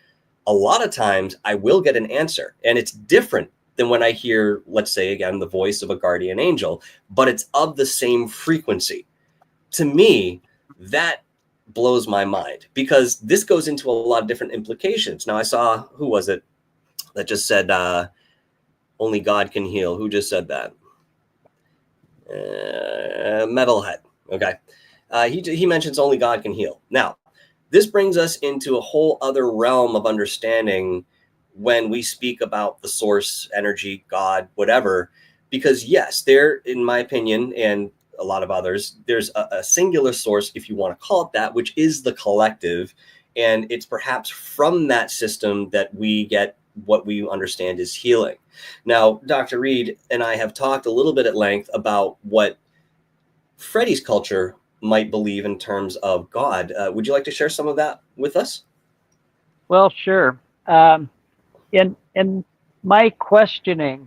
S1: a lot of times I will get an answer. And it's different than when I hear, let's say, again, the voice of a guardian angel, but it's of the same frequency. To me, that blows my mind, because this goes into a lot of different implications. Now, I saw, who was it that just said, only God can heal? Who just said that? Metalhead. Okay. He mentions only God can heal. Now, this brings us into a whole other realm of understanding when we speak about the source, energy, God, whatever, because yes, there, in my opinion, and a lot of others, there's a singular source, if you want to call it that, which is the collective. And it's perhaps from that system that we get what we understand is healing. Now, Dr. Reed and I have talked a little bit at length about what Freddie's culture might believe in terms of God. Would you like to share some of that with us?
S2: Well, sure. In my questioning,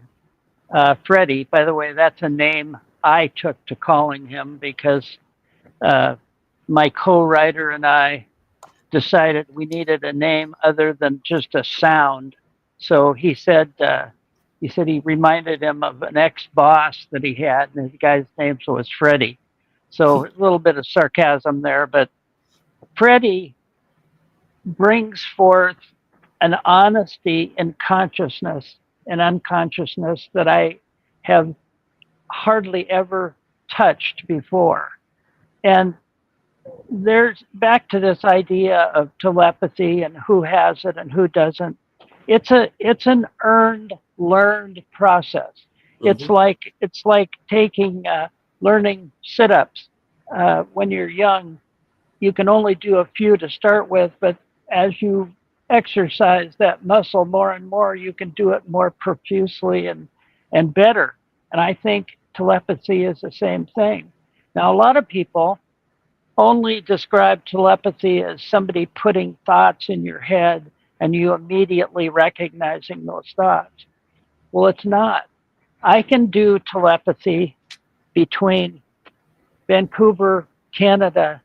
S2: Freddie, by the way, that's a name I took to calling him because my co-writer and I decided we needed a name other than just a sound. So he said he reminded him of an ex-boss that he had, and the guy's name was Freddie. So a little bit of sarcasm there, but Freddie brings forth an honesty in consciousness and unconsciousness that I have hardly ever touched before. And there's back to this idea of telepathy and who has it and who doesn't. It's an earned, learned process. Mm-hmm. It's like taking learning sit-ups. When you're young, you can only do a few to start with, but as you exercise that muscle more and more, you can do it more profusely and better. And I think telepathy is the same thing. Now, a lot of people only describe telepathy as somebody putting thoughts in your head and you immediately recognizing those thoughts. Well, it's not. I can do telepathy between Vancouver, Canada,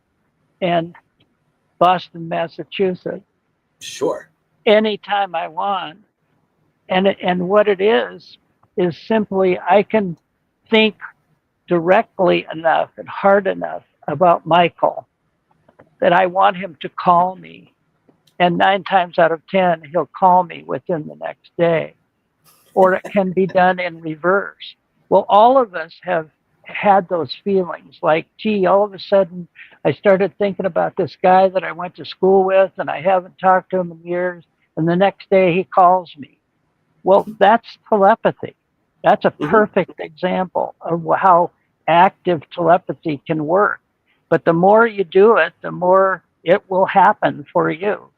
S2: and Boston, Massachusetts,
S1: Sure.
S2: anytime I want. And what it is simply I can think directly enough and hard enough about Michael that I want him to call me. And 9 times out of 10, he'll call me within the next day. Or it can be done in reverse. Well, all of us have had those feelings like, gee, all of a sudden I started thinking about this guy that I went to school with and I haven't talked to him in years. And the next day he calls me. Well, that's telepathy. That's a perfect example of how active telepathy can work. But the more you do it, the more it will happen for you.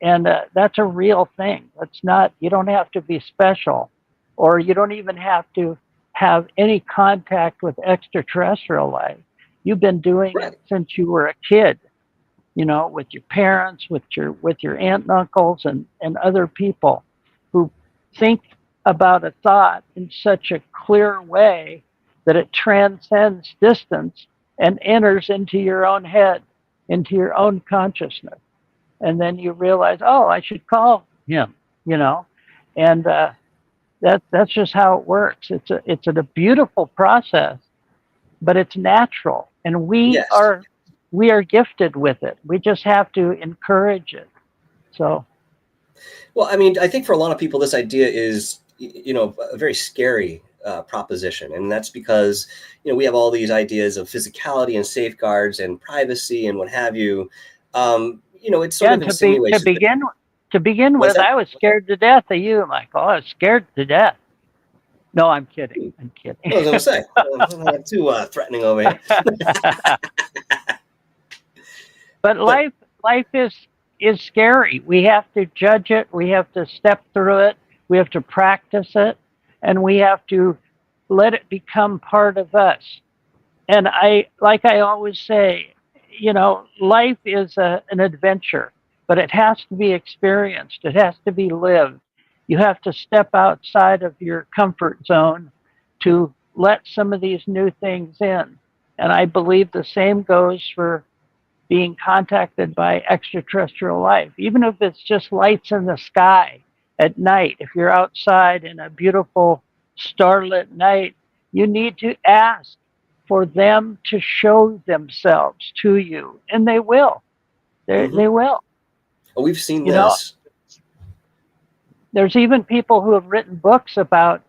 S2: And that's a real thing. It's not, you don't have to be special, or you don't even have to have any contact with extraterrestrial life. You've been doing it since you were a kid, you know, with your parents, with your aunt and uncles and other people who think about a thought in such a clear way that it transcends distance and enters into your own head, into your own consciousness. And then you realize, oh, I should call him, you know, and that's just how it works. It's a beautiful process, but it's natural, and we are gifted with it. We just have to encourage it. So,
S1: well, I mean, I think for a lot of people, this idea is, you know, a very scary proposition, and that's because, you know, we have all these ideas of physicality and safeguards and privacy and what have you. You know, it's sort of insinuations.
S2: To begin with, I was scared to death of you, Michael. I was scared to death. No, I'm kidding. I'm kidding.
S1: I was going to say, I'm not too threatening over here.
S2: But life is scary. We have to judge it. We have to step through it. We have to practice it, and we have to let it become part of us. And I always say, you know, life is an adventure, but it has to be experienced. It has to be lived. You have to step outside of your comfort zone to let some of these new things in. And I believe the same goes for being contacted by extraterrestrial life, even if it's just lights in the sky at night. If you're outside in a beautiful starlit night, you need to ask for them to show themselves to you, and they will. They will.
S1: Oh, we've seen
S2: you
S1: this.
S2: Know, there's even people who have written books about,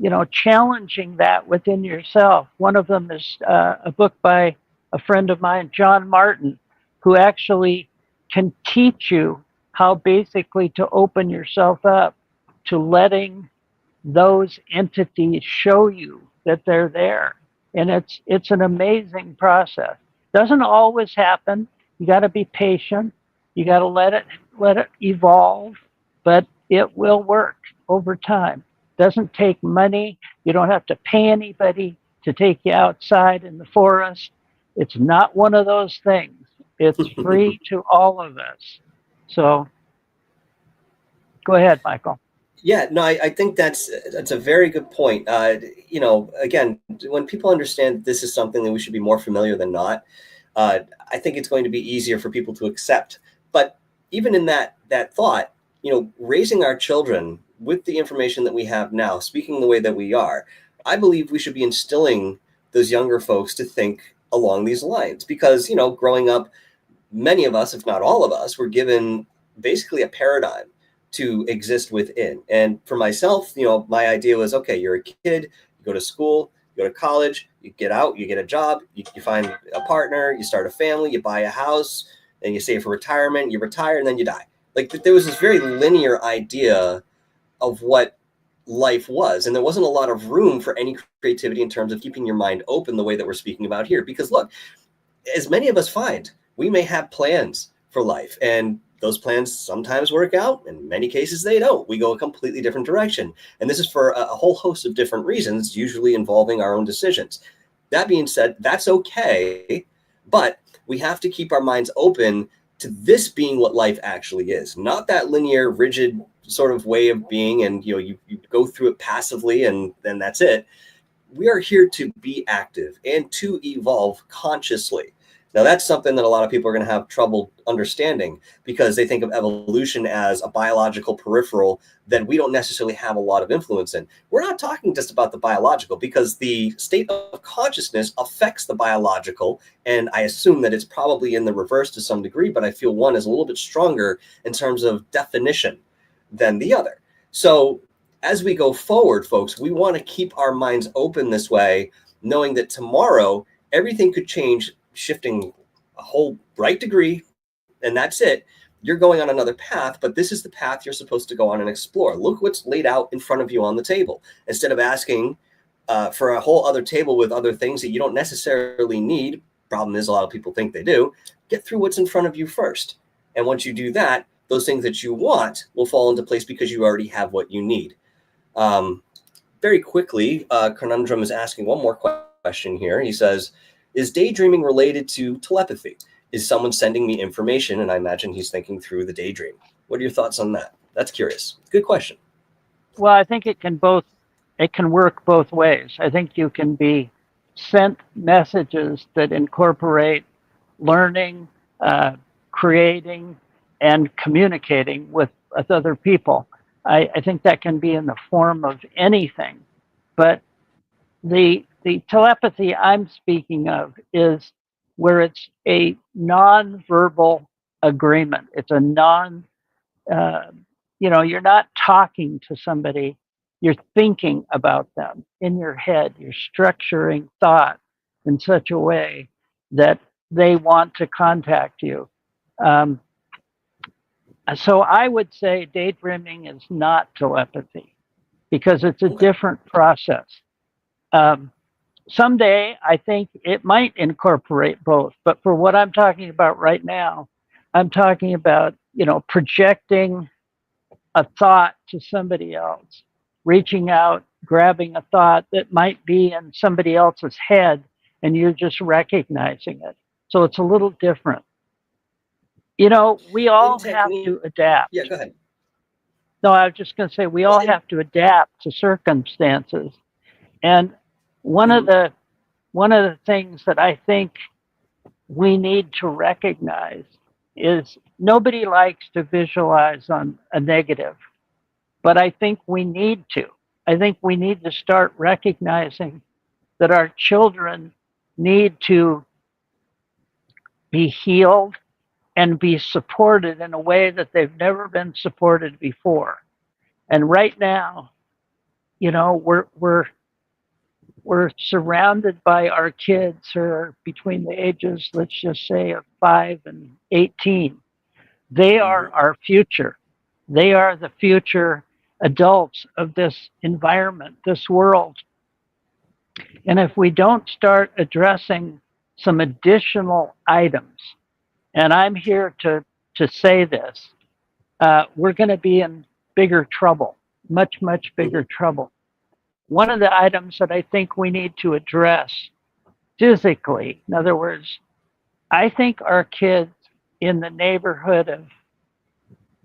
S2: you know, challenging that within yourself. One of them is a book by a friend of mine, John Martin, who actually can teach you how basically to open yourself up to letting those entities show you that they're there. And it's an amazing process. Doesn't always happen. You got to be patient. You got to let it evolve, but it will work over time. Doesn't take money. You don't have to pay anybody to take you outside in the forest. It's not one of those things. It's free to all of us. So go ahead, Michael.
S1: Yeah, no, I think that's a very good point. You know, again, when people understand this is something that we should be more familiar than not, I think it's going to be easier for people to accept. But even in that thought, you know, raising our children with the information that we have now, speaking the way that we are, I believe we should be instilling those younger folks to think along these lines. Because, you know, growing up, many of us, if not all of us, were given basically a paradigm to exist within. And for myself, you know, my idea was, okay, you're a kid, you go to school, you go to college, you get out, you get a job, you find a partner, you start a family, you buy a house, and you save for retirement, you retire, and then you die. Like, there was this very linear idea of what life was. And there wasn't a lot of room for any creativity in terms of keeping your mind open the way that we're speaking about here. Because look, as many of us find, we may have plans for life, and those plans sometimes work out. In many cases, they don't. We go a completely different direction. And this is for a whole host of different reasons, usually involving our own decisions. That being said, that's okay, but we have to keep our minds open to this being what life actually is, not that linear, rigid sort of way of being, and you go through it passively and then that's it. We are here to be active and to evolve consciously. Now, that's something that a lot of people are going to have trouble understanding, because they think of evolution as a biological peripheral that we don't necessarily have a lot of influence in. We're not talking just about the biological, because the state of consciousness affects the biological. And I assume that it's probably in the reverse to some degree, but I feel one is a little bit stronger in terms of definition than the other. So as we go forward, folks, we want to keep our minds open this way, knowing that tomorrow everything could change, shifting a whole right degree, and that's it. You're going on another path, but this is the path you're supposed to go on and explore. Look what's laid out in front of you on the table. Instead of asking for a whole other table with other things that you don't necessarily need, problem is a lot of people think they do, get through what's in front of you first. And once you do that, those things that you want will fall into place because you already have what you need. Very quickly, Conundrum is asking one more question here. He says, is daydreaming related to telepathy? Is someone sending me information? And I imagine he's thinking through the daydream. What are your thoughts on that? That's curious. Good question.
S2: Well, I think it can work both ways. I think you can be sent messages that incorporate learning, creating, and communicating with other people. I think that can be in the form of anything. But the telepathy I'm speaking of is where it's a non-verbal agreement. It's a you're not talking to somebody, you're thinking about them in your head. You're structuring thought in such a way that they want to contact you. So I would say daydreaming is not telepathy, because it's a different process. Someday, I think it might incorporate both. But for what I'm talking about right now, I'm talking about, projecting a thought to somebody else, reaching out, grabbing a thought that might be in somebody else's head, and you're just recognizing it. So it's a little different. We all have to adapt.
S1: Yeah, go ahead.
S2: No, I was just going to say we all have to adapt to circumstances. And one of the things that I think we need to recognize is nobody likes to visualize on a negative, but I think we need to. I think we need to start recognizing that our children need to be healed and be supported in a way that they've never been supported before. And right now, we're surrounded by our kids who are between the ages, let's just say, of 5 and 18. They are our future. They are the future adults of this environment, this world. And if we don't start addressing some additional items, and I'm here to say this, we're going to be in bigger trouble, much, much bigger trouble. One of the items that I think we need to address physically, in other words, I think our kids in the neighborhood of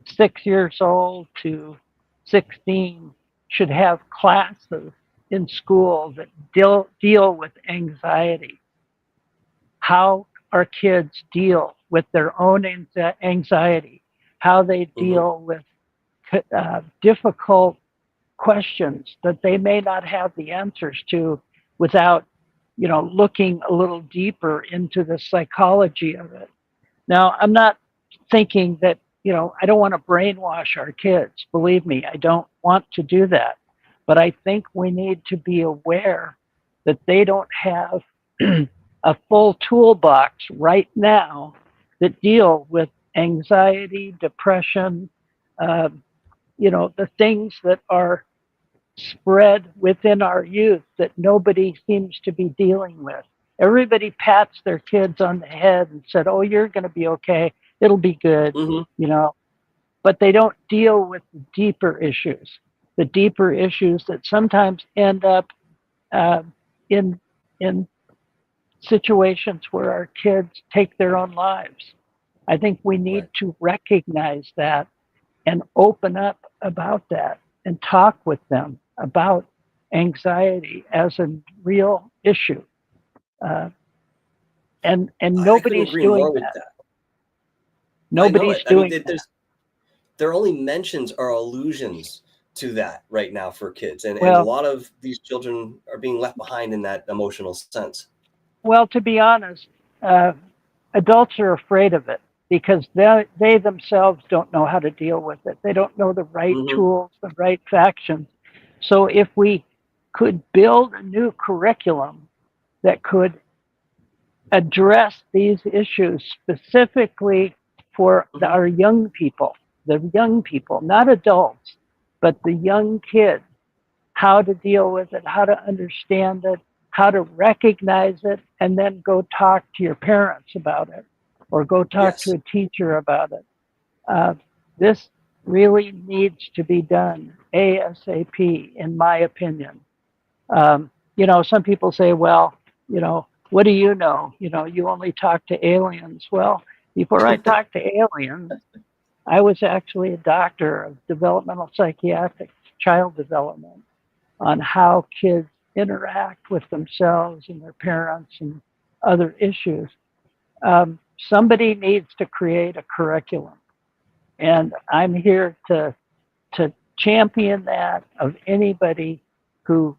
S2: 6 years old to 16 should have classes in school that deal with anxiety. How our kids deal with their own anxiety, how they deal with difficult questions that they may not have the answers to without, looking a little deeper into the psychology of it. Now, I'm not thinking that, I don't want to brainwash our kids. Believe me, I don't want to do that. But I think we need to be aware that they don't have a full toolbox right now that deal with anxiety, depression, the things that are spread within our youth that nobody seems to be dealing with. Everybody pats their kids on the head and said, "Oh, you're going to be okay. It'll be good," but they don't deal with the deeper issues that sometimes end up in situations where our kids take their own lives. I think we need to recognize that and open up about that and talk with them about anxiety as a real issue. And
S1: I couldn't
S2: nobody's
S1: agree
S2: doing
S1: more with
S2: that.
S1: that. I know
S2: Nobody's
S1: it. I mean,
S2: doing that.
S1: there are only mentions or allusions to that right now for kids, and a
S2: Well,
S1: lot of these children are being left behind in that emotional sense.
S2: well, to be honest, uh, adults are afraid of it because they themselves don't know how to deal with it. They don't know the right
S1: Hmm.
S2: tools, the right factions. So if we could build a new curriculum that could address these issues specifically for
S1: Hmm.
S2: our young people, the young people, not adults, but the young kids, how to deal with it, how to understand it, how to recognize it, and then go talk to your parents about it or go talk to
S1: Yes,
S2: a teacher about it. Uh, this really needs to be done ASAP, in my opinion. Some people say, well, what do you know? You only talk to aliens. Well, before I talked to aliens, I was actually a doctor of developmental psychiatric child development on how kids interact with themselves and their parents and other issues. Somebody needs to create a curriculum, and I'm here to champion that of anybody who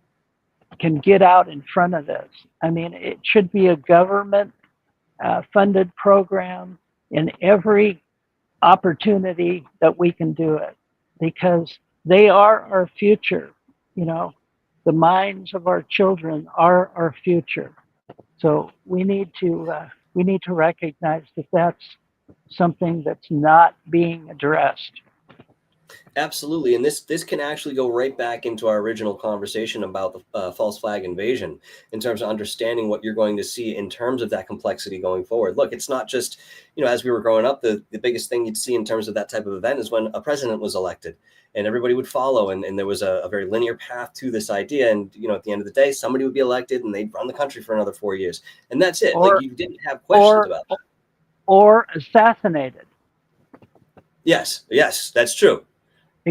S2: can get out in front of this. I mean, it should be a government funded program in every opportunity that we can do it because they are our future. You know, the minds of our children are our future. So we need to recognize that that's something that's not being addressed.
S1: absolutely. And this can actually go right back into our original conversation about the false flag invasion in terms of understanding what you're going to see in terms of that complexity going forward. Look, it's not just, as we were growing up, the biggest thing you'd see in terms of that type of event is when a president was elected and everybody would follow. And there was a very linear path to this idea. And, at the end of the day, somebody would be elected and they'd run the country for another 4 years. And that's it. Like,
S2: Or
S1: you didn't have questions
S2: or
S1: about that.
S2: or assassinated,
S1: Yes, that's true.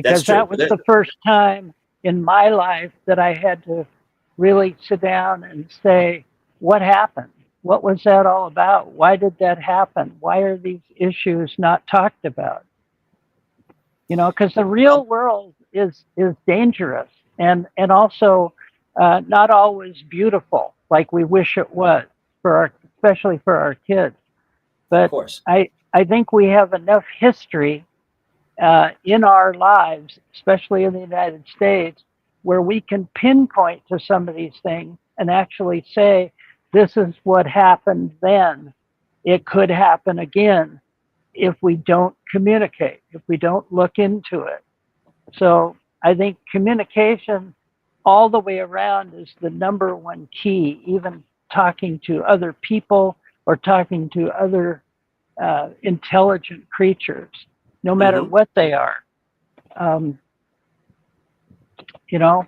S1: That's
S2: because
S1: true.
S2: that was the first time in my life that I had to really sit down and say, what happened? What was that all about? Why did that happen? Why are these issues not talked about? Because the real world is dangerous and also not always beautiful like we wish it was especially for our kids.
S1: Of
S2: But
S1: course.
S2: I think we have enough history in our lives, especially in the United States, where we can pinpoint to some of these things and actually say, this is what happened then. It could happen again if we don't communicate, if we don't look into it. So I think communication all the way around is the number one key, even talking to other people or talking to other intelligent creatures, no matter
S1: Hmm.
S2: what they are. Um, you know,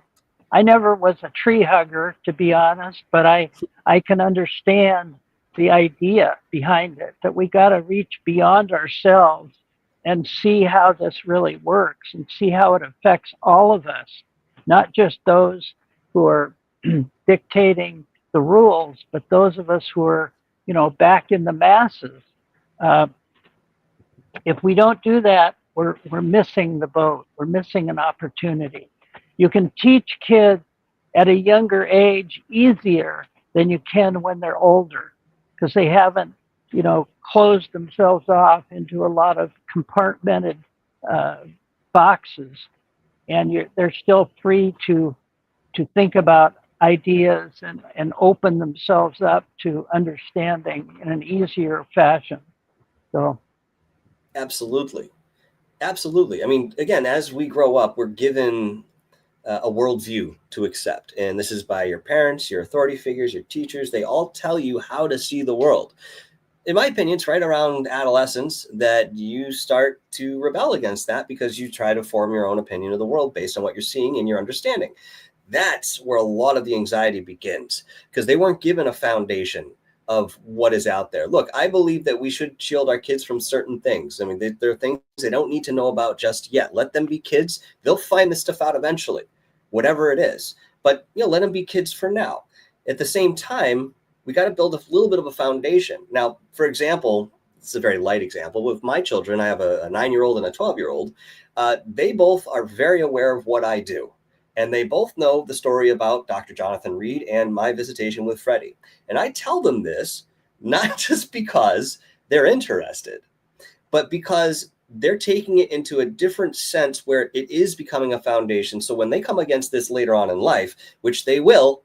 S2: I never was a tree hugger, to be honest, but I can understand the idea behind it that we got to reach beyond ourselves and see how this really works and see how it affects all of us, not just those who are dictating the rules, but those of us who are, back in the masses. Uh, if we don't do that, we're missing the boat. We're missing an opportunity. You can teach kids at a younger age easier than you can when they're older because they haven't, closed themselves off into a lot of compartmented uh, boxes, and they're still free to think about ideas and open themselves up to understanding in an easier fashion. So
S1: Absolutely. Absolutely. I mean, again, as we grow up, we're given a worldview to accept. And this is by your parents, your authority figures, your teachers. They all tell you how to see the world. In my opinion, it's right around adolescence that you start to rebel against that because you try to form your own opinion of the world based on what you're seeing and your understanding. That's where a lot of the anxiety begins because they weren't given a foundation of what is out there. Look, I believe that we should shield our kids from certain things. I mean, there are things they don't need to know about just yet. Let them be kids. They'll find this stuff out eventually, whatever it is. But, let them be kids for now. At the same time, we got to build a little bit of a foundation. Now, for example, it's a very light example. With my children, I have a 9-year-old and a 12-year-old. They both are very aware of what I do. And they both know the story about Dr. Jonathan Reed and my visitation with Freddie. And I tell them this, not just because they're interested, but because they're taking it into a different sense where it is becoming a foundation. So when they come against this later on in life, which they will,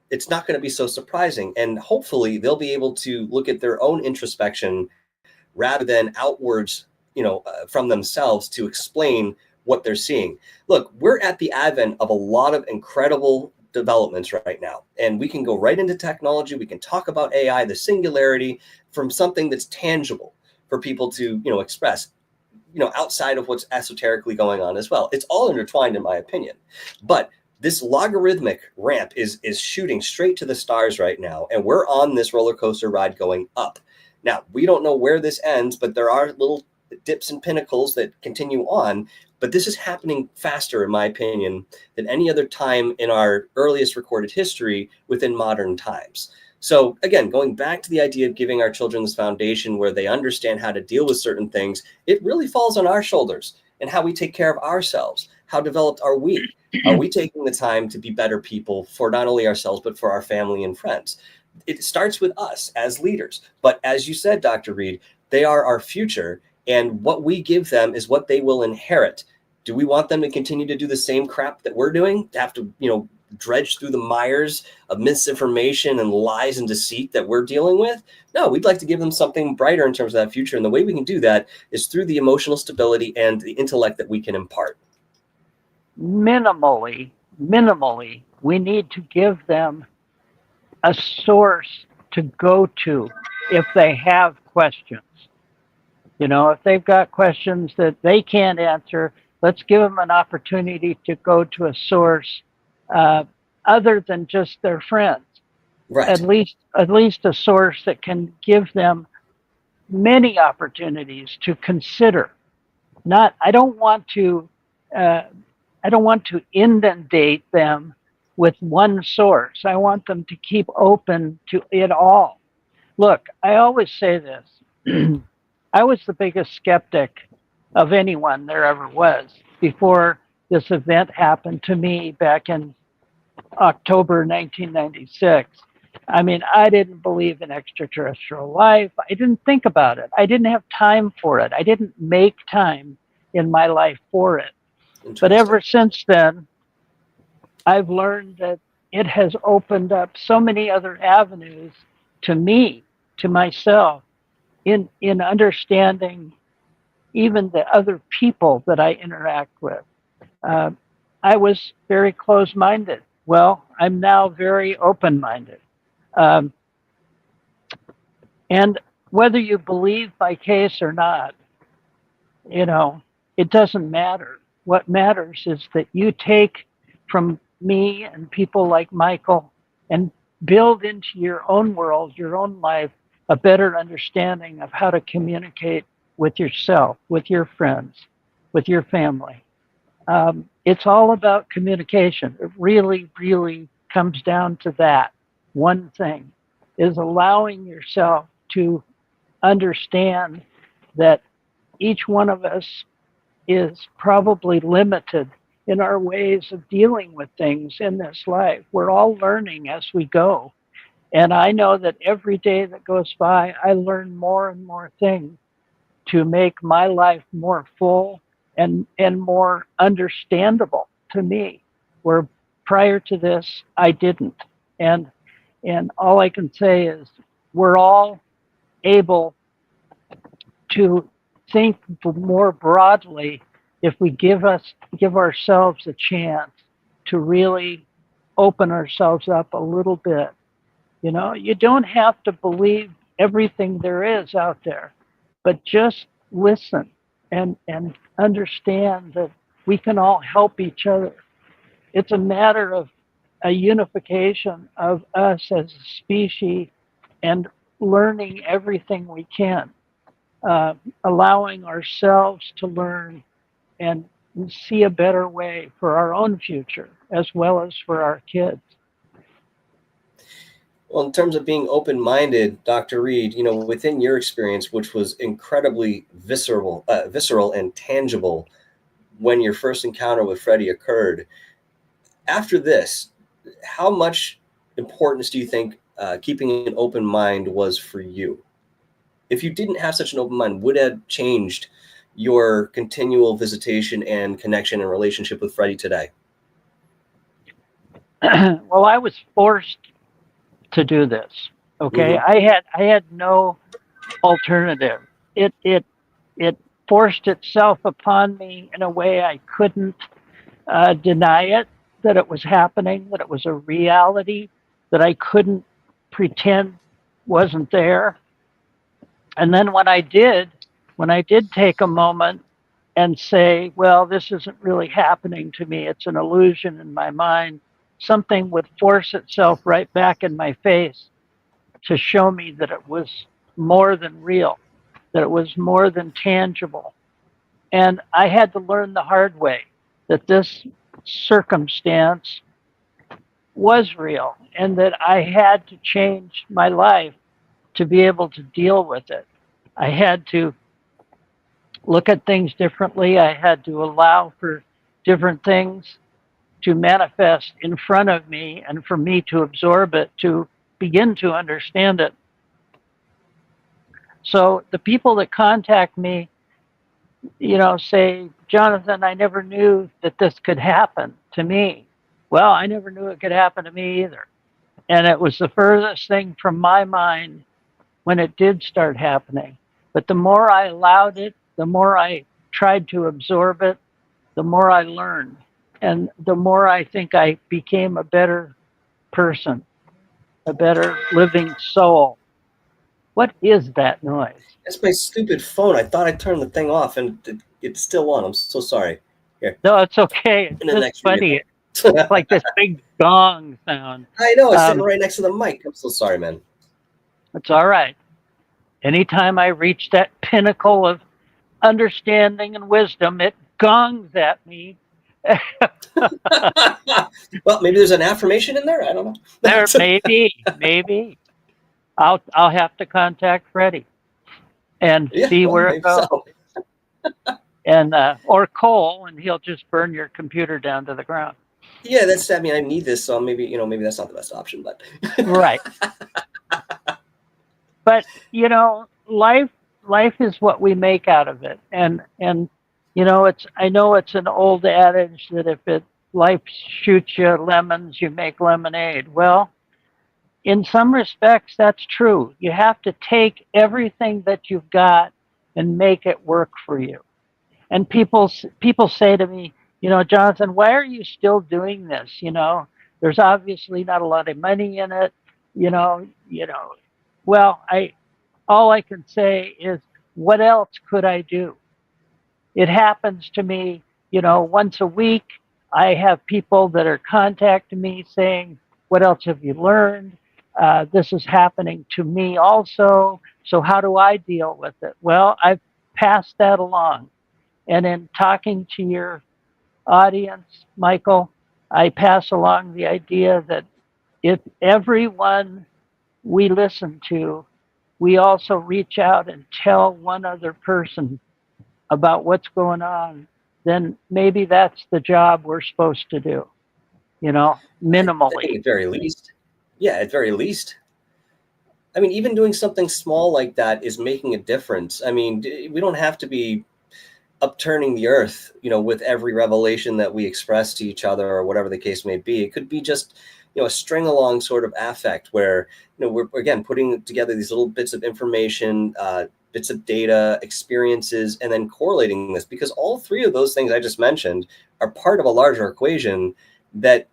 S1: it's not going to be so surprising. And hopefully they'll be able to look at their own introspection rather than outwards, from themselves to explain what they're seeing. Look, we're at the advent of a lot of incredible developments right now, and we can go right into technology. We can talk about AI, the singularity, from something that's tangible for people to, express, outside of what's esoterically going on as well. It's all intertwined, in my opinion. But this logarithmic ramp is shooting straight to the stars right now, and we're on this roller coaster ride going up. Now, we don't know where this ends, but there are little dips and pinnacles that continue on. But this is happening faster, in my opinion, than any other time in our earliest recorded history within modern times. So again, going back to the idea of giving our children this foundation where they understand how to deal with certain things, it really falls on our shoulders and how we take care of ourselves. How developed are we? Are we taking the time to be better people for not only ourselves, but for our family and friends? It starts with us as leaders. But as you said, Dr. Reed, they are our future. And what we give them is what they will inherit. Do we want them to continue to do the same crap that we're doing? To have to, dredge through the mires of misinformation and lies and deceit that we're dealing with? No, we'd like to give them something brighter in terms of that future. And the way we can do that is through the emotional stability and the intellect that we can impart.
S2: Minimally, we need to give them a source to go to if they have questions. If they've got questions that they can't answer, let's give them an opportunity to go to a source other than just their friends.
S1: Right.
S2: At least a source that can give them many opportunities to consider. I don't want to inundate them with one source. I want them to keep open to it all. Look, I always say this. I was the biggest skeptic of anyone there ever was before this event happened to me back in October 1996. I mean, I didn't believe in extraterrestrial life. I didn't think about it. I didn't have time for it. I didn't make time in my life for it. But ever since then, I've learned that it has opened up so many other avenues to me, to myself, in understanding even the other people that I interact with. I was very closed-minded. Well, I'm now very open-minded. And whether you believe my case or not, it doesn't matter. What matters is that you take from me and people like Michael and build into your own world, your own life, a better understanding of how to communicate with yourself, with your friends, with your family. It's all about communication. It really, really comes down to that one thing, is allowing yourself to understand that each one of us is probably limited in our ways of dealing with things in this life. We're all learning as we go. And I know that every day that goes by, I learn more and more things to make my life more full and more understandable to me, where prior to this, I didn't. And all I can say is we're all able to think more broadly if we give ourselves a chance to really open ourselves up a little bit. You don't have to believe everything there is out there, but just listen and understand that we can all help each other. It's a matter of a unification of us as a species and learning everything we can, allowing ourselves to learn and see a better way for our own future as well as for our kids.
S1: Well, in terms of being open-minded, Dr. Reed, within your experience, which was incredibly visceral and tangible when your first encounter with Freddie occurred, after this, how much importance do you think keeping an open mind was for you? If you didn't have such an open mind, would it have changed your continual visitation and connection and relationship with Freddie today?
S2: Well, I was forced to do this. Okay, I had no alternative. It forced itself upon me in a way I couldn't deny it, that it was happening, that it was a reality that I couldn't pretend wasn't there. And then when I did take a moment and say, well, this isn't really happening to me, it's an illusion in my mind, something would force itself right back in my face to show me that it was more than real, that it was more than tangible. And I had to learn the hard way that this circumstance was real and that I had to change my life to be able to deal with it. I had to look at things differently. I had to allow for different things to manifest in front of me and for me to absorb it, to begin to understand it. So the people that contact me, say, Jonathan, I never knew that this could happen to me. Well, I never knew it could happen to me either. And it was the furthest thing from my mind when it did start happening. But the more I allowed it, the more I tried to absorb it, the more I learned. And the more I think I became a better person, a better living soul. What is that noise?
S1: That's my stupid phone. I thought I turned the thing off, and it's still on. I'm so sorry. Here.
S2: No, it's okay. It's just funny. It's like this big gong sound.
S1: I know. It's sitting right next to the mic. I'm so sorry, man.
S2: It's all right. Anytime I reach that pinnacle of understanding and wisdom, it gongs at me.
S1: Well, maybe there's an affirmation in there. I don't know.
S2: There maybe. I'll have to contact Freddie and see where it goes. So. And or Cole, and he'll just burn your computer down to the ground.
S1: Yeah, I need this, so maybe that's not the best option, but
S2: right. But life is what we make out of it, and I know it's an old adage that if life shoots you lemons, you make lemonade. Well, in some respects, that's true. You have to take everything that you've got and make it work for you. And people say to me, Jonathan, why are you still doing this? There's obviously not a lot of money in it. Well, all I can say is, what else could I do? It happens to me, once a week. I have people that are contacting me saying, what else have you learned? This is happening to me also. So how do I deal with it? Well, I've passed that along. And in talking to your audience, Michael, I pass along the idea that if everyone we listen to, we also reach out and tell one other person about what's going on, then maybe that's the job we're supposed to do, minimally.
S1: At very least. Yeah, at very least. I mean, even doing something small like that is making a difference. I mean, we don't have to be upturning the earth, with every revelation that we express to each other or whatever the case may be. It could be just, a string along sort of affect where, we're, again, putting together these little bits of information, bits of data, experiences, and then correlating this, because all three of those things I just mentioned are part of a larger equation that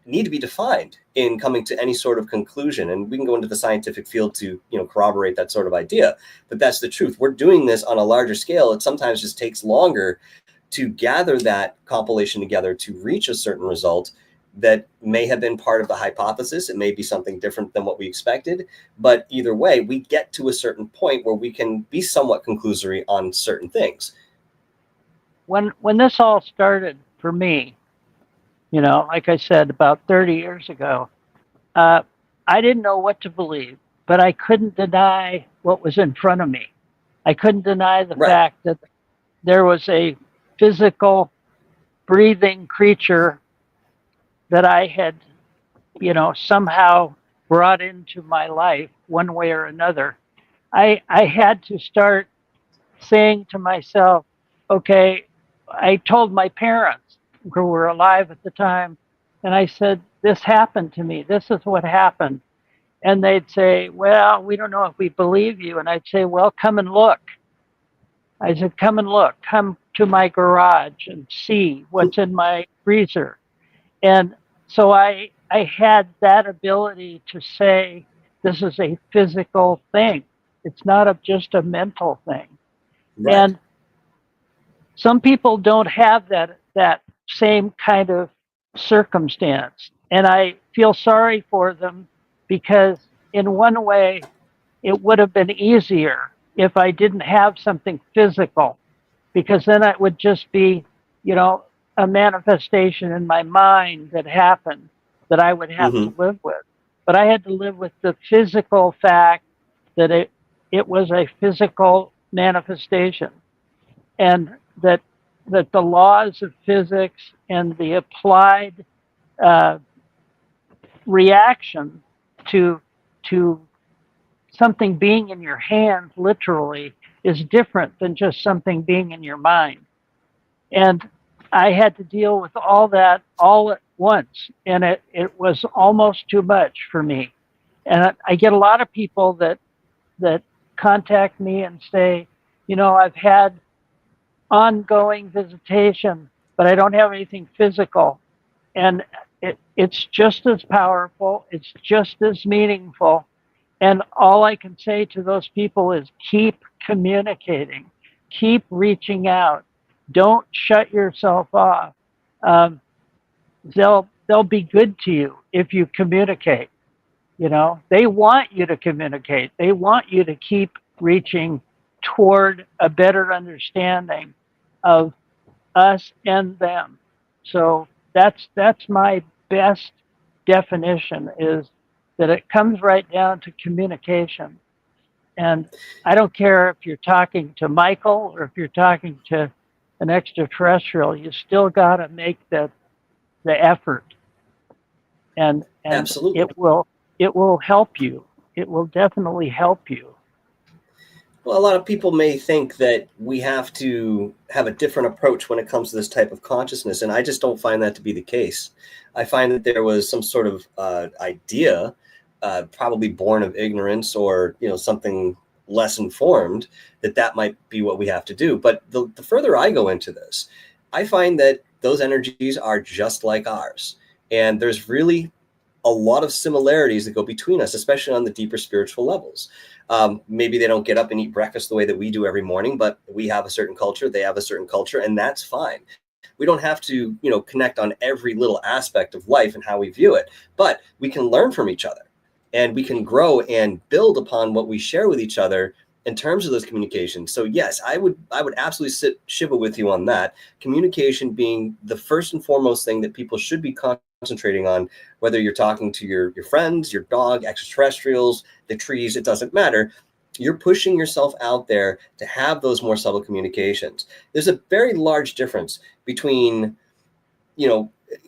S1: need to be defined in coming to any sort of conclusion. And we can go into the scientific field to, corroborate that sort of idea, but that's the truth. We're doing this on a larger scale. It sometimes just takes longer to gather that compilation together to reach a certain result that may have been part of the hypothesis. It may be something different than what we expected, but either way, we get to a certain point where we can be somewhat conclusory on certain things.
S2: When this all started for me, like I said, about 30 years ago, I didn't know what to believe, but I couldn't deny what was in front of me. I couldn't deny the fact that there was a physical, breathing creature that I had, somehow brought into my life one way or another. I had to start saying to myself, okay, I told my parents who were alive at the time, and I said, this happened to me. This is what happened. And they'd say, well, we don't know if we believe you. And I'd say, well, come and look. I said, come and look. Come to my garage and see what's in my freezer. And so I had that ability to say, this is a physical thing. It's not just a mental thing.
S1: Right.
S2: And some people don't have that same kind of circumstance. And I feel sorry for them, because in one way, it would have been easier if I didn't have something physical, because then it would just be, a manifestation in my mind that happened that I would have to live with. But I had to live with the physical fact that it was a physical manifestation, and that the laws of physics and the applied reaction to something being in your hand literally is different than just something being in your mind. And I had to deal with all that all at once, and it was almost too much for me. And I get a lot of people that contact me and say, I've had ongoing visitation, but I don't have anything physical. And it's just as powerful, it's just as meaningful. And all I can say to those people is keep communicating, keep reaching out. Don't shut yourself off. They'll be good to you if you communicate. They want you to communicate. They want you to keep reaching toward a better understanding of us and them. So that's my best definition, is that it comes right down to communication. And I don't care if you're talking to Michael or if you're talking to an extraterrestrial, you still got to make the effort. And
S1: Absolutely.
S2: it will help you. It will definitely help you.
S1: Well, a lot of people may think that we have to have a different approach when it comes to this type of consciousness, and I just don't find that to be the case. I find that there was some sort of idea, probably born of ignorance or something less informed, that might be what we have to do. But the further I go into this, I find that those energies are just like ours, and there's really a lot of similarities that go between us, especially on the deeper spiritual levels. Maybe they don't get up and eat breakfast the way that we do every morning, but we have a certain culture, they have a certain culture, and that's fine. We don't have to, connect on every little aspect of life and how we view it, but we can learn from each other, and we can grow and build upon what we share with each other in terms of those communications. So yes, I would absolutely sit Shiva with you on that. Communication being the first and foremost thing that people should be concentrating on, whether you're talking to your friends, your dog, extraterrestrials, the trees, it doesn't matter. You're pushing yourself out there to have those more subtle communications. There's a very large difference between,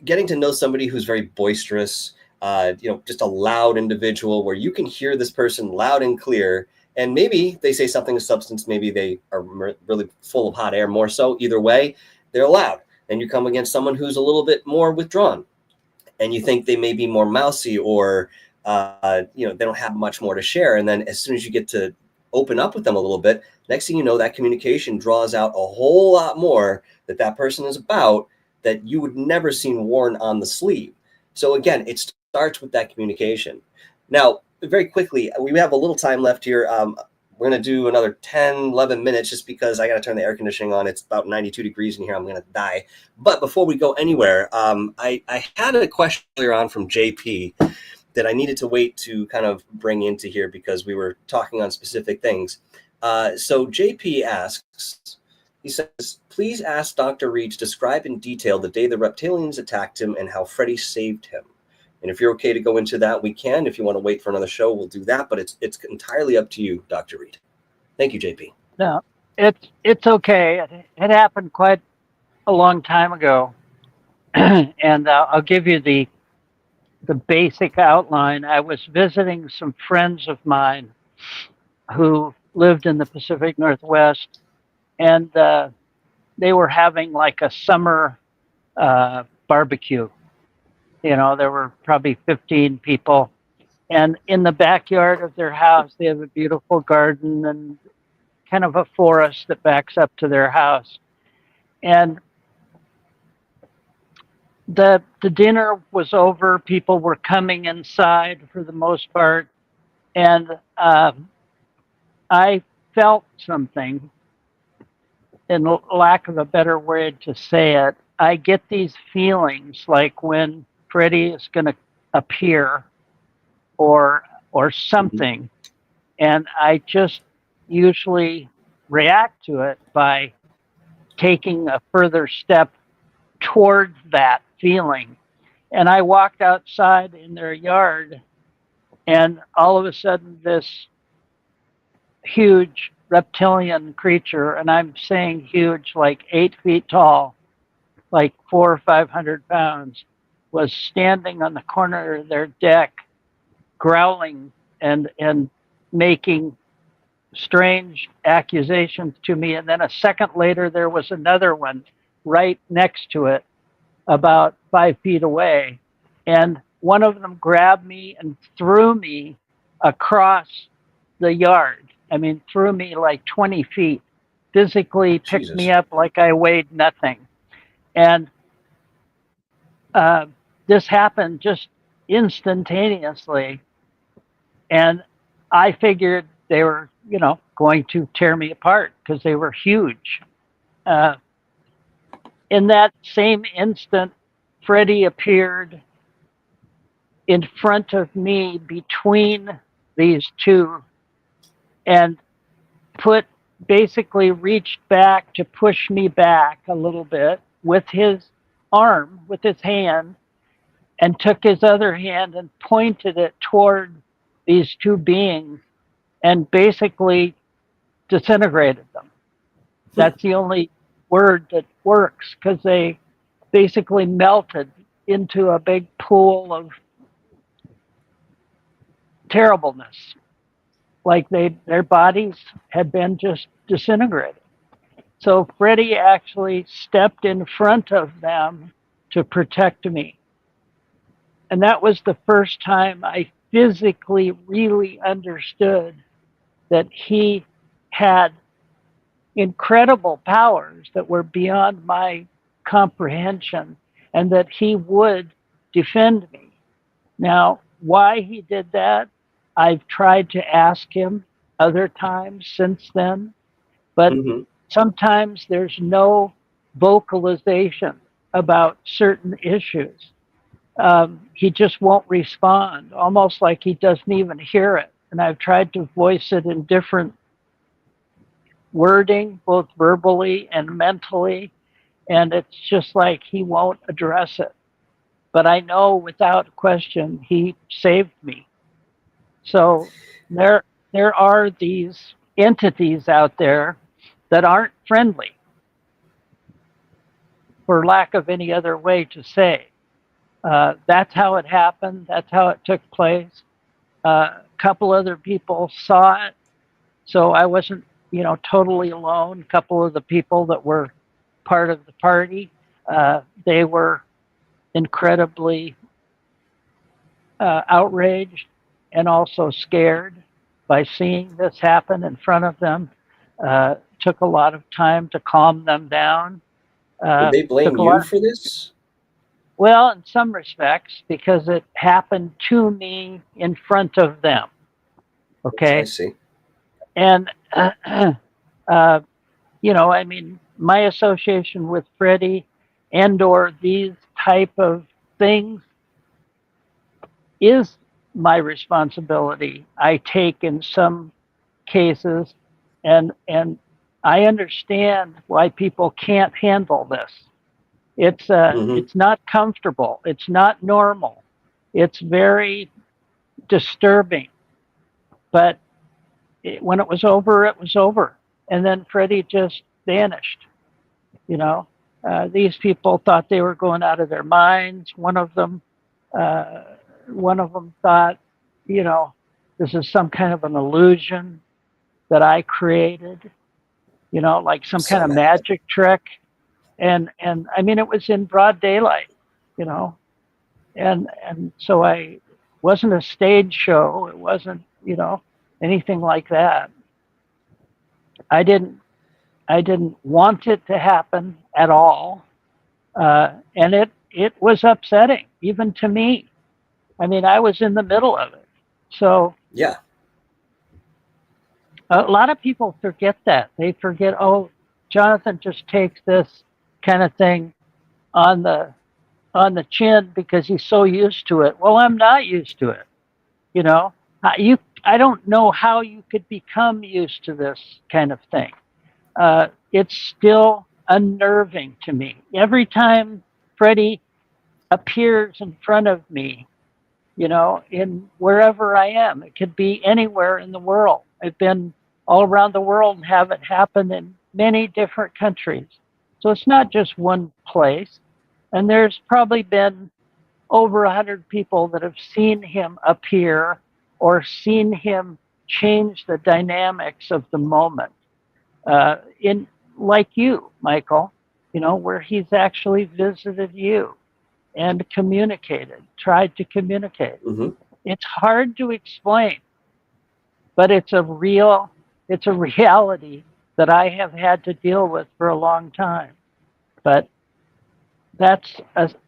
S1: getting to know somebody who's very boisterous, just a loud individual where you can hear this person loud and clear, and maybe they say something of substance, maybe they are really full of hot air, more so. Either way, they're loud. And you come against someone who's a little bit more withdrawn, and you think they may be more mousy, or they don't have much more to share. And then as soon as you get to open up with them a little bit, next thing you know, that communication draws out a whole lot more that person is about, that you would never seen worn on the sleeve. So again, it starts with that communication. Now, very quickly, we have a little time left here. we're going to do another 10, 11 minutes just because I got to turn the air conditioning on. It's about 92 degrees in here. I'm going to die. But before we go anywhere, I had a question earlier on from JP that I needed to wait to kind of bring into here because we were talking on specific things. So JP asks, he says, please ask Dr. Reed to describe in detail the day the reptilians attacked him and how Freddy saved him. And if you're okay to go into that, we can. If you want to wait for another show, we'll do that. But it's entirely up to you, Dr. Reed. Thank you, JP.
S2: No, it's okay. It happened quite a long time ago, and I'll give you the basic outline. I was visiting some friends of mine who lived in the Pacific Northwest, and they were having like a summer barbecue. You know, there were probably 15 people. And in the backyard of their house, they have a beautiful garden and kind of a forest that backs up to their house. And the dinner was over. People were coming inside for the most part. And I felt something, in lack of a better word to say it. I get these feelings like when Freddy is going to appear or something, and I just usually react to it by taking a further step towards that feeling. And I walked outside in their yard, and all of a sudden this huge reptilian creature, and I'm saying huge, like 8 feet tall, like 400 or 500 pounds, was standing on the corner of their deck, growling and making strange accusations to me. And then a second later, there was another one right next to it, about 5 feet away. And one of them grabbed me and threw me across the yard. I mean, threw me like 20 feet, physically picked me up like I weighed nothing. And this happened just instantaneously. And I figured they were, going to tear me apart because they were huge. In that same instant, Freddy appeared in front of me between these two and basically reached back to push me back a little bit with his arm, with his hand, and took his other hand and pointed it toward these two beings and basically disintegrated them. That's the only word that works, because they basically melted into a big pool of terribleness, like their bodies had been just disintegrated. So Freddy actually stepped in front of them to protect me. And that was the first time I physically really understood that he had incredible powers that were beyond my comprehension, and that he would defend me. Now, why he did that, I've tried to ask him other times since then, but sometimes there's no vocalization about certain issues. He just won't respond, almost like he doesn't even hear it. And I've tried to voice it in different wording, both verbally and mentally, and it's just like he won't address it. But I know without question he saved me. So there are these entities out there that aren't friendly, for lack of any other way to say. That's how it happened. That's how it took place. A couple other people saw it, so I wasn't, totally alone. A couple of the people that were part of the party, they were incredibly outraged and also scared by seeing this happen in front of them. Took a lot of time to calm them down.
S1: Did they blame you for this?
S2: Well, in some respects, because it happened to me in front of them. Okay.
S1: I see.
S2: And I mean, my association with Freddie and or these type of things is my responsibility. I take in some cases, and I understand why people can't handle this.
S1: Mm-hmm.
S2: It's not comfortable. It's not normal. It's very disturbing. But when it was over, it was over. And then Freddie just vanished. You know, these people thought they were going out of their minds. Uh, one of them thought, you know, this is some kind of an illusion that I created. Like some kind
S1: So
S2: of
S1: mad.
S2: magic trick. And I mean, it was in broad daylight. You know, and so I wasn't a stage show. It wasn't, anything like that. I didn't I didn't want it to happen at all, and it was upsetting even to me. I mean, I was in the middle of it. So
S1: Yeah.
S2: a lot of people forget that. They forget, oh, Jonathan just takes this kind of thing on the chin because he's so used to it. Well, I'm not used to it. You know, I don't know how you could become used to this kind of thing. It's still unnerving to me. Every time Freddie appears in front of me, in wherever I am, it could be anywhere in the world. I've been all around the world and have it happen in many different countries. So it's not just one place. And there's probably been over 100 people that have seen him appear or seen him change the dynamics of the moment. In like you, Michael, where he's actually visited you and communicated, tried to communicate.
S1: Mm-hmm.
S2: It's hard to explain, but it's a reality that I have had to deal with for a long time. But that's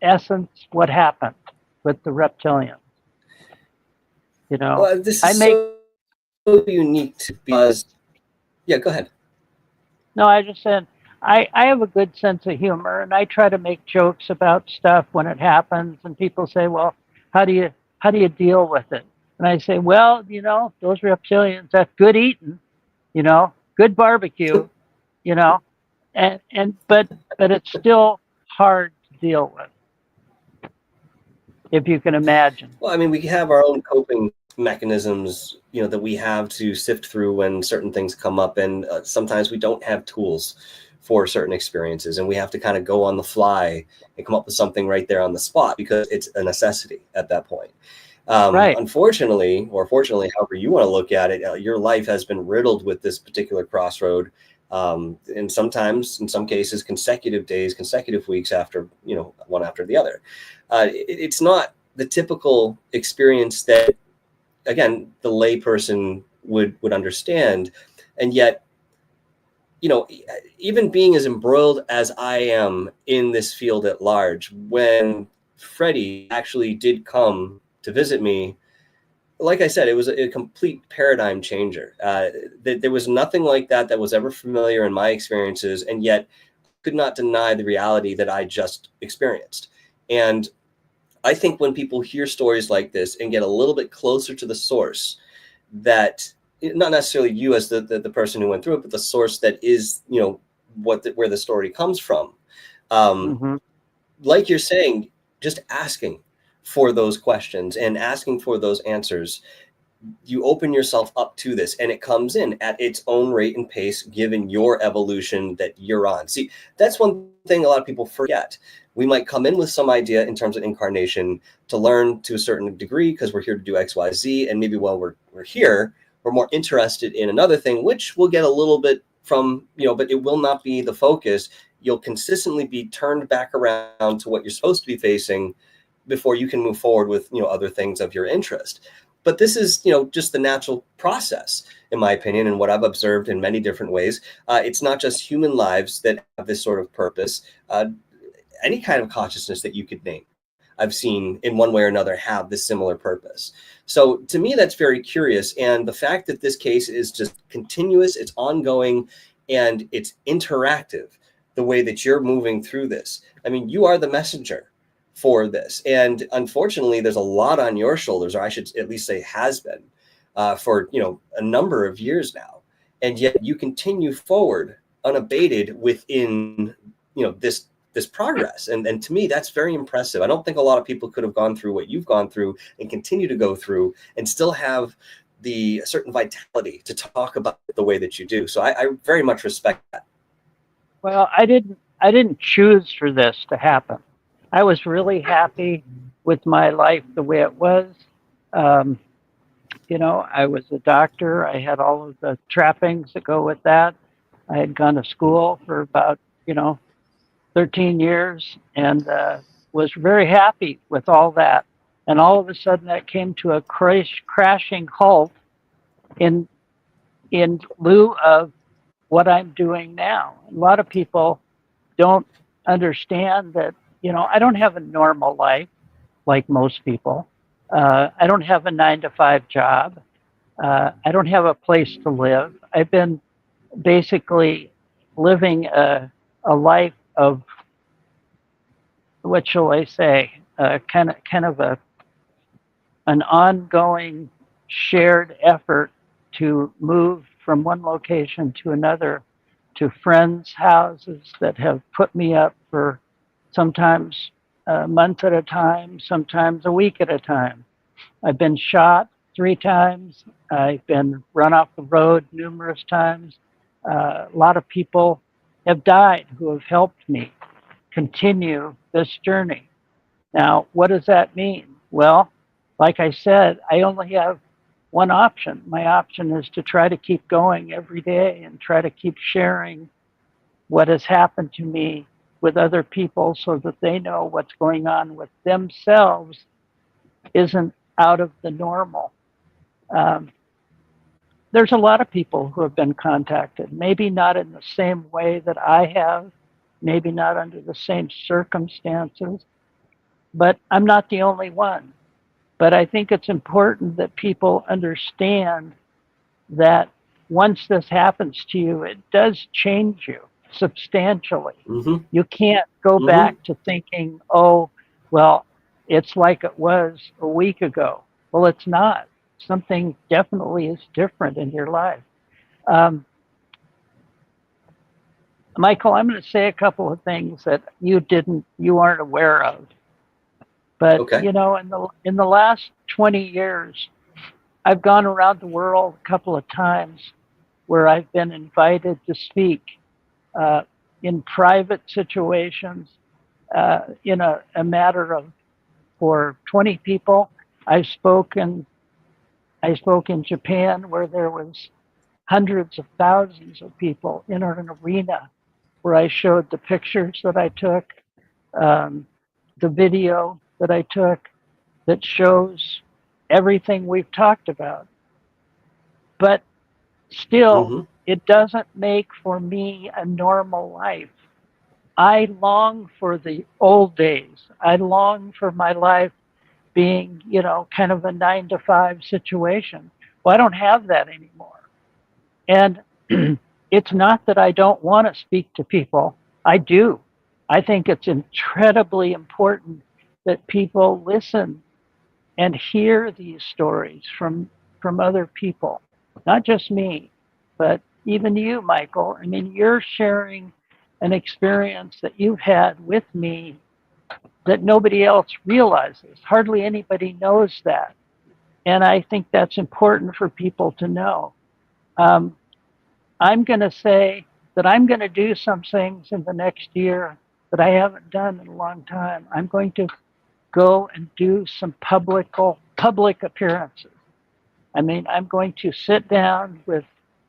S2: essence what happened with the reptilian.
S1: Well, this
S2: I
S1: is
S2: make
S1: so unique because, yeah, go ahead.
S2: no, I just said I have a good sense of humor, and I try to make jokes about stuff when it happens, and people say, "Well, how do you deal with it?" And I say, "Well, those reptilians, that's good eating, good barbecue, you know, but it's still hard to deal with, if you can imagine."
S1: Well, I mean, we have our own coping mechanisms, that we have to sift through when certain things come up, and sometimes we don't have tools for certain experiences, and we have to kind of go on the fly and come up with something right there on the spot because it's a necessity at that point.
S2: Right.
S1: Unfortunately, or fortunately, however you want to look at it, your life has been riddled with this particular crossroad, and sometimes, in some cases, consecutive days, consecutive weeks after, one after the other. It's not the typical experience that, again, the layperson would understand, and yet, even being as embroiled as I am in this field at large, when Freddie actually did come to visit me, like I said, it was a complete paradigm changer. There was nothing like that was ever familiar in my experiences, and yet could not deny the reality that I just experienced. And I think when people hear stories like this and get a little bit closer to the source, that not necessarily you as the person who went through it, but the source that is, where the story comes from.
S2: Hmm.
S1: Like you're saying, just asking for those questions and asking for those answers, you open yourself up to this, and it comes in at its own rate and pace, given your evolution that you're on. See, that's one thing a lot of people forget. We might come in with some idea in terms of incarnation to learn to a certain degree because we're here to do X, Y, Z. And maybe while we're here, we're more interested in another thing, which we'll get a little bit from, but it will not be the focus. You'll consistently be turned back around to what you're supposed to be facing before you can move forward with, other things of your interest. But this is, just the natural process, in my opinion, and what I've observed in many different ways. It's not just human lives that have this sort of purpose. Any kind of consciousness that you could name. I've seen in one way or another have this similar purpose. So to me, that's very curious. And the fact that this case is just continuous, it's ongoing, and it's interactive, the way that you're moving through this. I mean, you are the messenger for this. And unfortunately, there's a lot on your shoulders, or I should at least say has been, for, a number of years now. And yet you continue forward unabated within, this progress. And to me, that's very impressive. I don't think a lot of people could have gone through what you've gone through and continue to go through and still have the certain vitality to talk about it the way that you do. So I very much respect that.
S2: Well, I didn't choose for this to happen. I was really happy with my life the way it was. I was a doctor. I had all of the trappings that go with that. I had gone to school for about, 13 years and was very happy with all that. And all of a sudden that came to a crashing halt in lieu of what I'm doing now. A lot of people don't understand that, I don't have a normal life like most people. I don't have a 9-to-5 job. I don't have a place to live. I've been basically living a life of, what shall I say, kind of an ongoing shared effort to move from one location to another, to friends' houses that have put me up for sometimes a month at a time, sometimes a week at a time. I've been shot 3 times. I've been run off the road numerous times. A lot of people have died who have helped me continue this journey. Now, what does that mean? Well, like I said, I only have one option. My option is to try to keep going every day and try to keep sharing what has happened to me with other people so that they know what's going on with themselves isn't out of the normal. There's a lot of people who have been contacted, maybe not in the same way that I have, maybe not under the same circumstances, but I'm not the only one. But I think it's important that people understand that once this happens to you, it does change you substantially.
S1: Mm-hmm.
S2: You can't go back to thinking, oh, well, it's like it was a week ago. Well, it's not. Something definitely is different in your life. Michael, I'm going to say a couple of things that you aren't aware of. But,
S1: Okay.
S2: in the last 20 years, I've gone around the world a couple of times where I've been invited to speak in private situations, in a matter of, for 20 people. I spoke in Japan where there was hundreds of thousands of people in an arena where I showed the pictures that I took, the video that I took that shows everything we've talked about. But still, it doesn't make for me a normal life. I long for the old days. I long for my life being, kind of a 9-to-5 situation. Well, I don't have that anymore. And it's not that I don't want to speak to people. I do. I think it's incredibly important that people listen and hear these stories from other people, not just me, but even you, Michael. I mean, you're sharing an experience that you've had with me that nobody else realizes. Hardly anybody knows that. And I think that's important for people to know. I'm going to say that I'm going to do some things in the next year that I haven't done in a long time. I'm going to go and do some public appearances. I mean, I'm going to sit down with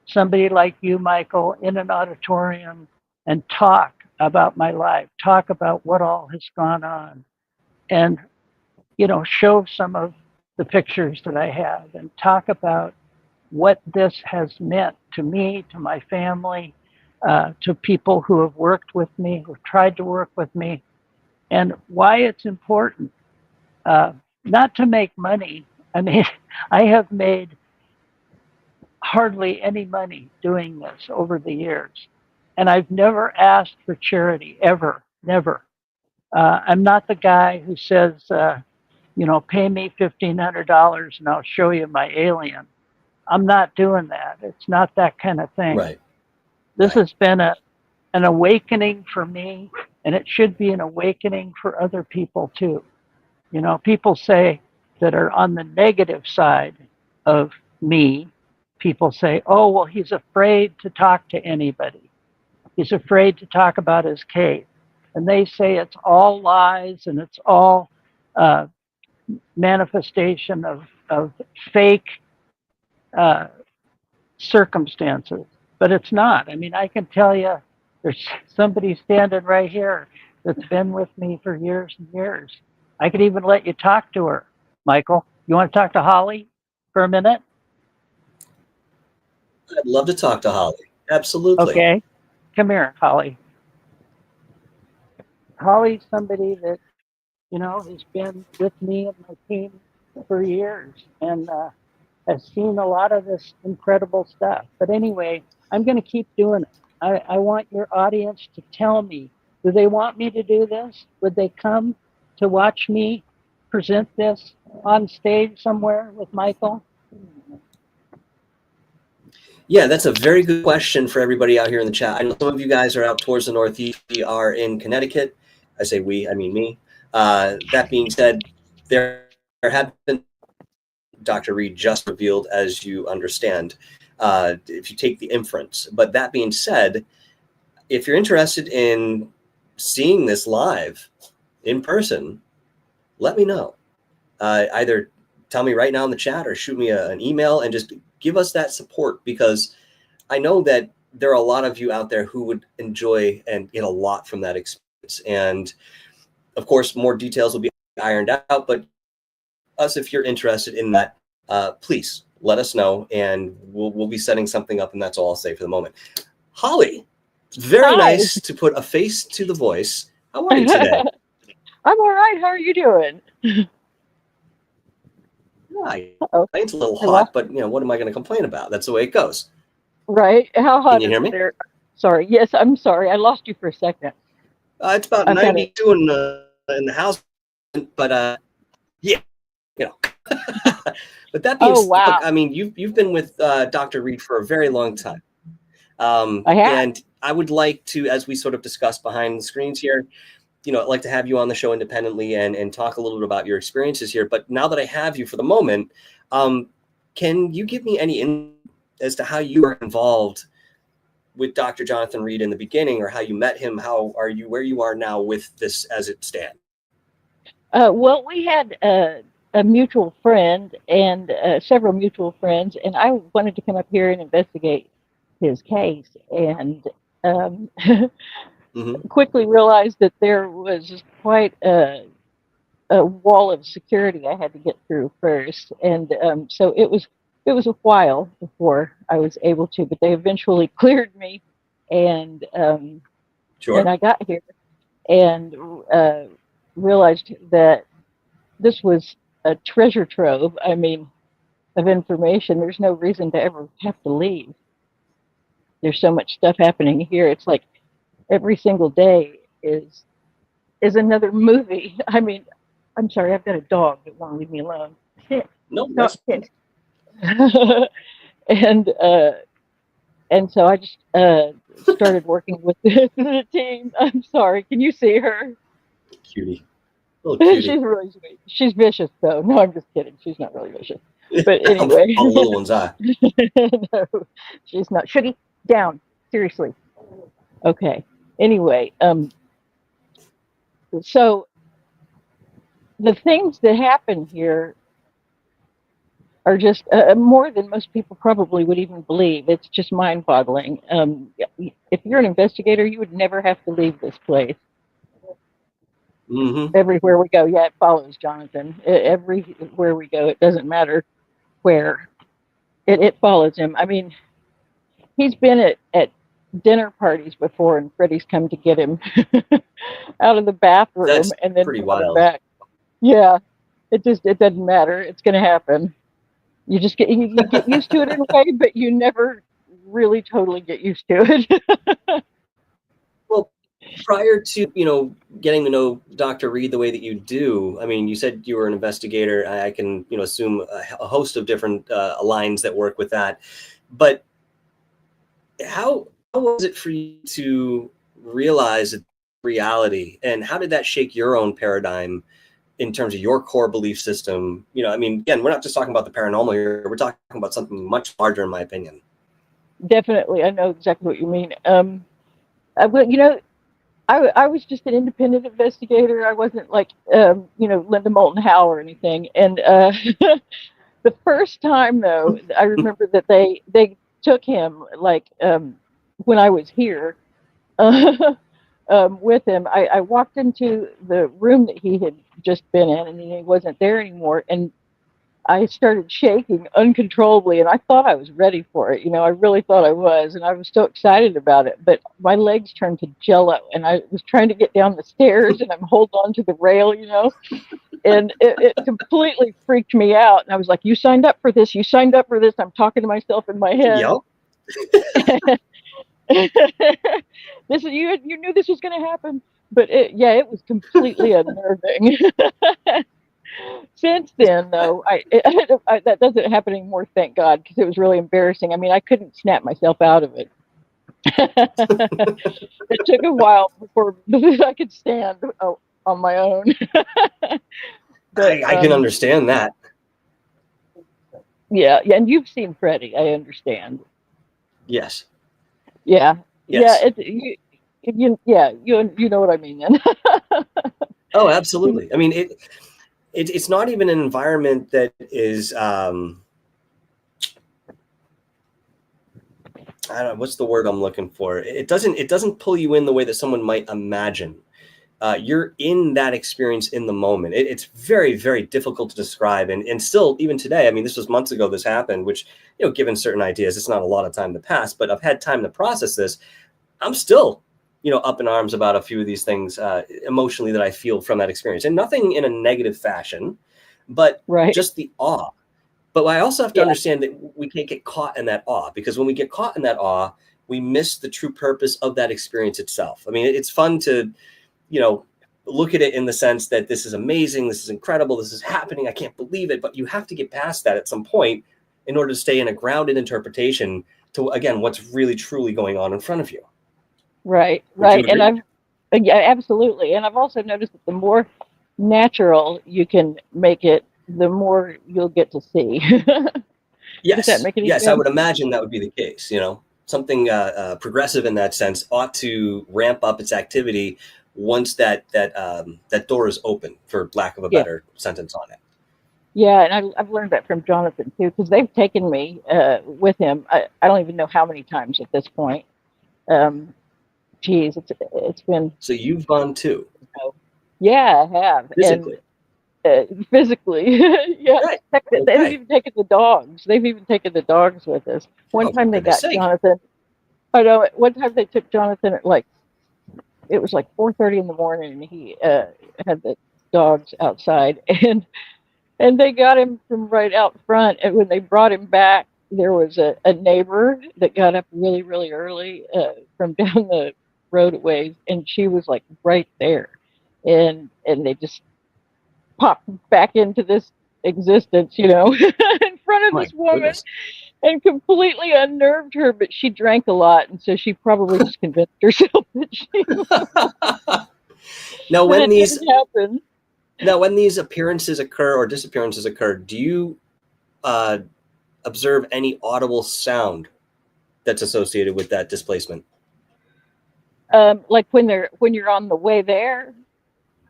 S2: somebody like you, Michael, in an auditorium and talk about my life, talk about what all has gone on, and, show some of the pictures that I have and talk about what this has meant to me, to my family, to people who have worked with me, who have tried to work with me, and why it's important. not to make money. I mean, I have made hardly any money doing this over the years. And I've never asked for charity, ever, never. I'm not the guy who says, pay me $1,500 and I'll show you my alien. I'm not doing that. It's not that kind of thing.
S1: Right.
S2: This has been an awakening for me, and it should be an awakening for other people too. People say that are on the negative side of me, people say, oh, well, he's afraid to talk to anybody. He's afraid to talk about his case. And they say it's all lies and it's all manifestation of fake circumstances. But it's not. I mean, I can tell you there's somebody standing right here that's been with me for years and years. I could even let you talk to her, Michael. You want to talk to Holly for a minute?
S1: I'd love to talk to Holly. Absolutely.
S2: Okay. Come here, Holly. Holly's somebody that, has been with me and my team for years and has seen a lot of this incredible stuff. But anyway, I'm going to keep doing it. I want your audience to tell me, do they want me to do this? Would they come to watch me present this on stage somewhere with Michael?
S1: Yeah, that's a very good question for everybody out here in the chat. I know some of you guys are out towards the Northeast. We are in Connecticut. I say we, I mean me. That being said, there have been, Dr. Reed just revealed, as you understand, if you take the inference. But that being said, if you're interested in seeing this live in person, let me know. Either tell me right now in the chat or shoot me an email and just give us that support, because I know that there are a lot of you out there who would enjoy and get a lot from that experience. And of course, more details will be ironed out, but if you're interested in that, please let us know and we'll be setting something up, and that's all I'll say for the moment. Holly, it's very nice to put a face to the voice. How are you today?
S3: I'm all right. How are you doing?
S1: It's a little hot, but what am I going to complain about? That's the way it goes.
S3: Right. How hot
S1: Can you hear me?
S3: there? Sorry. Yes, I'm sorry. I lost you for a second.
S1: It's about 92 in the house, but yeah, But that being said,
S3: wow.
S1: look, I mean, you've been with Dr. Reed for a very long time.
S3: I have.
S1: And I would like to, as we sort of discussed behind the screens here, I'd like to have you on the show independently and talk a little bit about your experiences here. But now that I have you for the moment, can you give me any insight as to how you were involved with Dr. Jonathan Reed in the beginning, or how you met him? How are you where you are now with this as it stands?
S3: Well, we had a mutual friend and several mutual friends, and I wanted to come up here and investigate his case, and quickly realized that there was quite a wall of security I had to get through first, and so it was a while before I was able to, but they eventually cleared me, and
S1: Sure.
S3: and I got here and realized that this was a treasure trove. I mean, of information. There's no reason to ever have to leave. There's so much stuff happening here. It's like every single day is another movie. I mean, I'm sorry, I've got a dog that won't leave me alone.
S1: No, that's
S3: and so I just started working with the team. I'm sorry. Can you see her?
S1: Cutie. Cutie.
S3: She's really sweet. She's vicious, though. No, I'm just kidding. She's not really vicious. But anyway.
S1: All the little ones are.
S3: No, she's not. Shuggy, down. Seriously. Okay. Anyway, so the things that happen here are just more than most people probably would even believe. It's just mind-boggling. If you're an investigator, you would never have to leave this place.
S1: Mm-hmm.
S3: Everywhere we go, yeah, it follows Jonathan. Everywhere we go, it doesn't matter where, it follows him. I mean, he's been at dinner parties before, and Freddie's come to get him out of the bathroom.
S1: That's
S3: and then
S1: pretty wild.
S3: back. Yeah. it doesn't matter. It's going to happen. You get used to it in a way, but you never really totally get used to it.
S1: Well, prior to, getting to know Dr. Reed the way that you do, I mean, you said you were an investigator. I can, assume a host of different lines that work with that. But how was it for you to realize reality, and how did that shake your own paradigm in terms of your core belief system? I mean, again, we're not just talking about the paranormal here. We're talking about something much larger, in my opinion.
S3: Definitely, I know exactly what you mean. I was just an independent investigator. I wasn't like, Linda Moulton Howe or anything. And the first time, though, I remember that they took him, like, when I was here with him. I walked into the room that he had just been in, and he wasn't there anymore. And I started shaking uncontrollably, and I thought I was ready for it. I really thought I was, and I was so excited about it. But my legs turned to jello, and I was trying to get down the stairs, and I'm holding on to the rail, and it completely freaked me out. And I was like, "You signed up for this. You signed up for this." I'm talking to myself in my head.
S1: Yep.
S3: This you knew this was going to happen, but it was completely unnerving. Since then, though, that doesn't happen anymore, thank God, because it was really embarrassing. I mean, I couldn't snap myself out of it. It took a while before I could stand on my own.
S1: But, I can understand that.
S3: Yeah, and you've seen Freddy, I understand.
S1: Yes.
S3: Yeah.
S1: Yes.
S3: Yeah, you know what I mean then.
S1: Oh, absolutely. I mean, it's not even an environment that is, I don't know, what's the word I'm looking for? It doesn't pull you in the way that someone might imagine. You're in that experience in the moment. It's very, very difficult to describe. And still, even today, I mean, this was months ago this happened, which, given certain ideas, it's not a lot of time to pass, but I've had time to process this. I'm still, up in arms about a few of these things emotionally that I feel from that experience. And nothing in a negative fashion, but
S3: right.
S1: Just the awe. But I also have to understand that we can't get caught in that awe, because when we get caught in that awe, we miss the true purpose of that experience itself. I mean, it's fun to, look at it in the sense that this is amazing, this is incredible, this is happening, I can't believe it. But you have to get past that at some point in order to stay in a grounded interpretation to, again, what's really truly going on in front of you.
S3: Right. And absolutely. And I've also noticed that the more natural you can make it, the more you'll get to see.
S1: Yes.
S3: Does that make any
S1: sense?
S3: sense?
S1: I would imagine that would be the case. Something progressive in that sense ought to ramp up its activity once that door is open, for lack of a better sentence on it.
S3: Yeah, and I've learned that from Jonathan too, because they've taken me with him. I don't even know how many times at this point. Geez, it's been.
S1: So you've gone too?
S3: Yeah, I have.
S1: Physically.
S3: And physically, yeah.
S1: Right.
S3: They've even taken the dogs. They've even taken the dogs with us. One time they got Jonathan. I know. One time they took Jonathan at it was like 4:30 in the morning, and he had the dogs outside, and they got him from right out front. And when they brought him back, there was a neighbor that got up really, really early from down the roadways, and she was like right there, and they just popped back into this existence, in front of this woman. Goodness. And completely unnerved her. But she drank a lot, and so she probably just convinced herself that she.
S1: Now, when these
S3: happen.
S1: Now, when these appearances occur or disappearances occur, do you observe any audible sound that's associated with that displacement?
S3: Like when you're on the way there?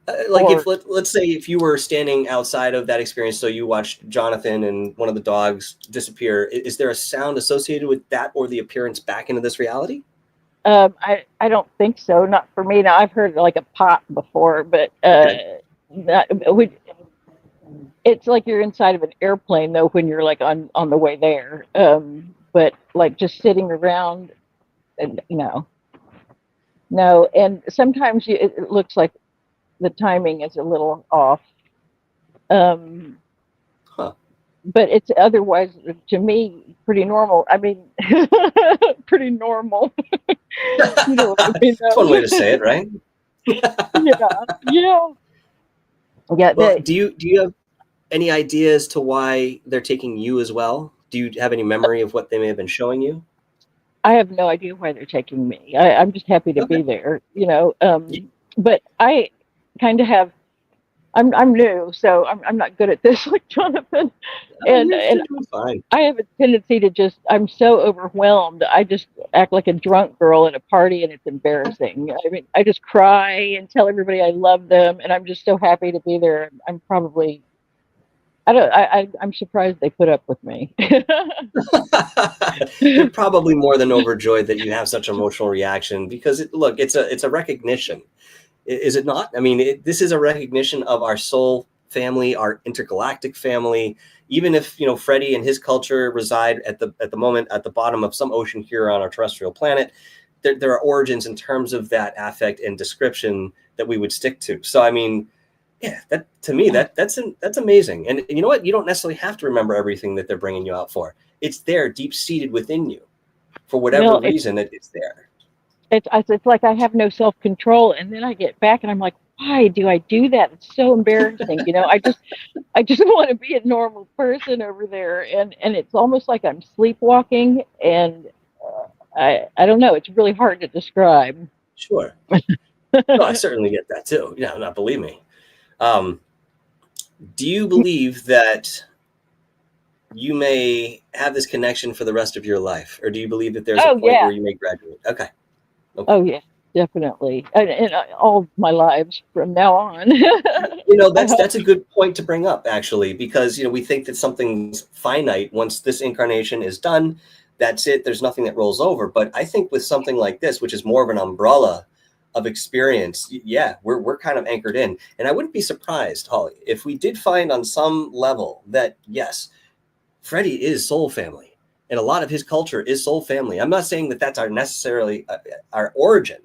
S1: If let's say if you were standing outside of that experience, so you watched Jonathan and one of the dogs disappear, is there a sound associated with that or the appearance back into this reality?
S3: I don't think so. Not for me. Now, I've heard like a pop before, but it's like you're inside of an airplane though when you're like on the way there. But like just sitting around, no. And sometimes it looks like the timing is a little off. Um,
S1: Huh.
S3: but it's otherwise, to me, pretty normal. I mean, pretty normal. You know what I mean?
S1: That's one way to say it, right?
S3: Yeah, yeah, yeah.
S1: Well, do you have any idea as to why they're taking you as well? Do you have any memory of what they may have been showing you?
S3: I have no idea why they're taking me. I'm just happy to be
S1: Okay.
S3: there,
S1: Yeah,
S3: but I kind of have. I'm new, so I'm not good at this, like Jonathan, and
S1: you're doing fine.
S3: I have a tendency to just, I'm so overwhelmed. I just act like a drunk girl at a party and it's embarrassing. I mean, I just cry and tell everybody I love them and I'm just so happy to be there. I'm probably, I don't, I'm surprised they put up with me.
S1: They're probably more than overjoyed that you have such emotional reaction because look, it's a recognition, is it not? I mean, this is a recognition of our soul family, our intergalactic family. Even if Freddie and his culture reside at the moment at the bottom of some ocean here on our terrestrial planet, there are origins in terms of that affect and description that we would stick to. So I mean, yeah, that to me that's amazing. And you know what? You don't necessarily have to remember everything that they're bringing you out for. It's there, deep seated within you, for whatever
S3: Well,
S1: reason it's there.
S3: it's like I have no self control, and then I get back and I'm like, why do I do that? It's so embarrassing. I just want to be a normal person over there, and it's almost like I'm sleepwalking, and I don't know. It's really hard to describe.
S1: Sure. No, I certainly get that too. Yeah, not believe me. Um, do you believe that you may have this connection for the rest of your life, or do you believe that there's a
S3: Oh
S1: point
S3: yeah,
S1: where you may graduate? Okay. Okay.
S3: oh yeah, definitely, and all my lives from now on. I hope.
S1: That's a good point to bring up, actually, because we think that something's finite. Once this incarnation is done, that's it. There's nothing that rolls over. But I think with something like this, which is more of an umbrella of experience, yeah, we're kind of anchored in. And I wouldn't be surprised, Holly, if we did find on some level that yes, Freddie is soul family, and a lot of his culture is soul family. I'm not saying that that's our necessarily our origin,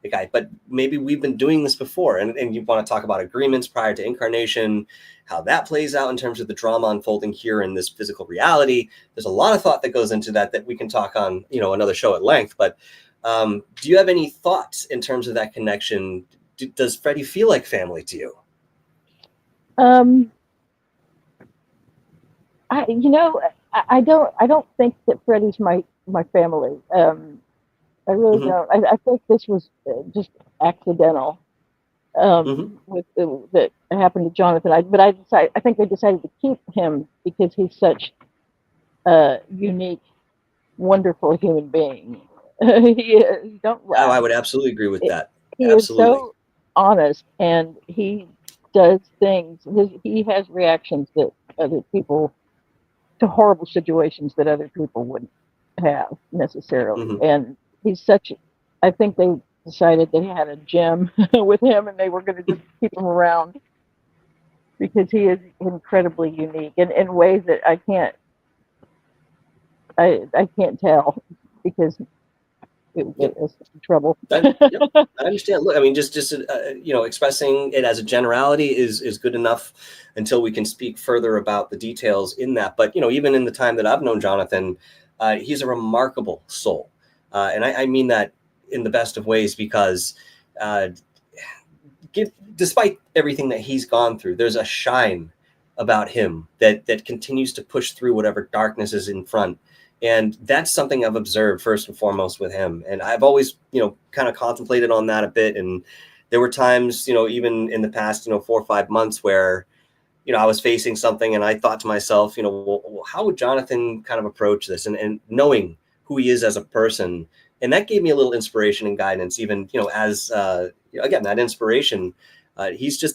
S1: okay, but maybe we've been doing this before, and you want to talk about agreements prior to incarnation, how that plays out in terms of the drama unfolding here in this physical reality. There's a lot of thought that goes into that we can talk on, another show at length. But do you have any thoughts in terms of that connection? Does Freddie feel like family to you?
S3: Um, I don't think that Freddie's my family. I really
S1: Mm-hmm.
S3: don't. I think this was just accidental.
S1: Mm-hmm.
S3: With that happened to Jonathan. I think they decided to keep him because he's such a unique, wonderful human being. he is, don't
S1: Oh,
S3: laugh.
S1: I would absolutely agree with that.
S3: He is
S1: Absolutely.
S3: so honest, and he does things. He has reactions that other people to horrible situations that other people wouldn't have necessarily.
S1: Mm-hmm.
S3: And he's such. I think they decided they had a gem with him, and they were going to just keep him around because he is incredibly unique in ways that I can't tell because it would
S1: Yep.
S3: get us in trouble.
S1: Yep. I understand. Look, I mean, just expressing it as a generality is good enough until we can speak further about the details in that. But even in the time that I've known Jonathan, he's a remarkable soul, and I mean that in the best of ways because uh, despite everything that he's gone through, there's a shine about him that continues to push through whatever darkness is in front. And that's something I've observed first and foremost with him. And I've always, kind of contemplated on that a bit. And there were times, even in the past, 4 or 5 months where, I was facing something and I thought to myself, well, how would Jonathan kind of approach this? And knowing who he is as a person. And that gave me a little inspiration and guidance, even, as, again, that inspiration.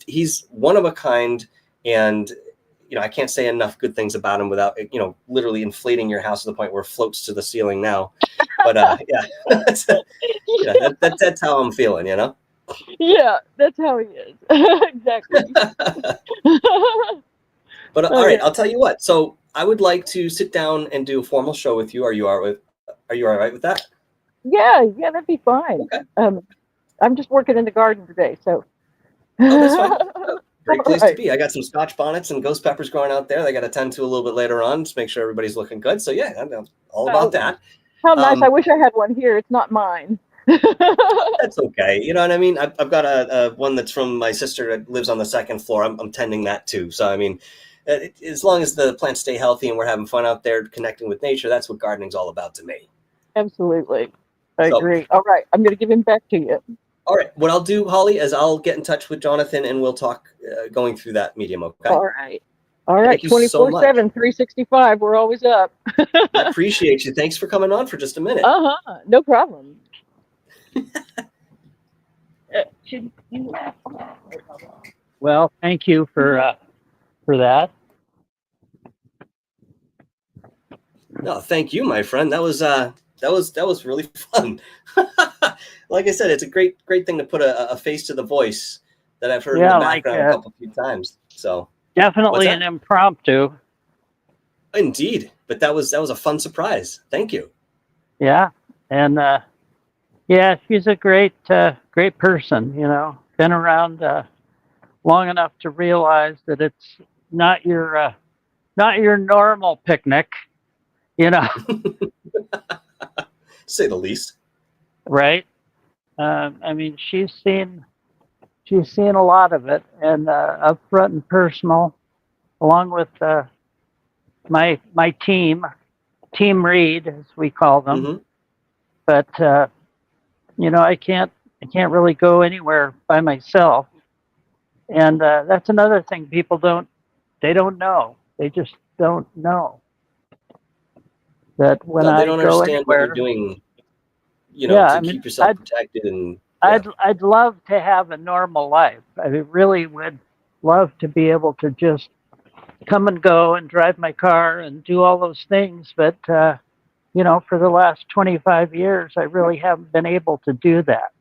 S1: He's one of a kind. And I can't say enough good things about him without, literally inflating your house to the point where it floats to the ceiling now. But yeah, that's how I'm feeling,
S3: Yeah, that's how he is. Exactly.
S1: But
S3: Oh
S1: all right,
S3: yeah.
S1: I'll tell you what. So I would like to sit down and do a formal show with you. Are you all right with that?
S3: Yeah, yeah, that'd be fine.
S1: Okay.
S3: I'm just working in the garden today, so
S1: Oh, that's fine. great place to
S3: Right.
S1: be. I got some Scotch bonnets and ghost peppers growing out there. They got to tend to a little bit later on to make sure everybody's looking good. So yeah, I'm all about that.
S3: How nice. I
S1: Um,
S3: wish I had one here. It's not mine.
S1: that's okay. You know what I mean? I've got a one that's from my sister that lives on the second floor. I'm tending that too. So I mean, as long as the plants stay healthy and we're having fun out there connecting with nature, that's what gardening's all about to me.
S3: Absolutely. I
S1: So,
S3: agree. All right. I'm going to give him back to you.
S1: all right, what I'll do, Holly, is I'll get in touch with Jonathan and we'll talk going through that medium. Okay.
S3: All right. All right.
S1: Thank you so
S3: 24/7,
S1: much.
S3: 365. We're always up.
S1: I appreciate you. Thanks for coming on for just a minute.
S3: No problem.
S2: Well, thank you for that.
S1: No, thank you, my friend. That was really fun. Like I said, it's a great thing to put a face to the voice that I've heard in the background a few times. So
S2: definitely an impromptu.
S1: Indeed, but that was a fun surprise. Thank you.
S2: Yeah, and yeah, she's a great person. You know, been around long enough to realize that it's not your normal picnic. You know,
S1: say the least.
S2: Right. I mean, she's seen a lot of it, and upfront and personal, along with my team Reed, as we call them.
S1: Mm-hmm.
S2: But you know, I can't really go anywhere by myself, and that's another thing people don't know. They just don't know that when
S1: No, they
S2: I
S1: don't
S2: go
S1: understand what
S2: anywhere,
S1: you're doing. You know, to keep yourself protected and. Yeah.
S2: I'd love to have a normal life. I really would love to be able to just come and go and drive my car and do all those things. But, you know, for the last 25 years, I really haven't been able to do that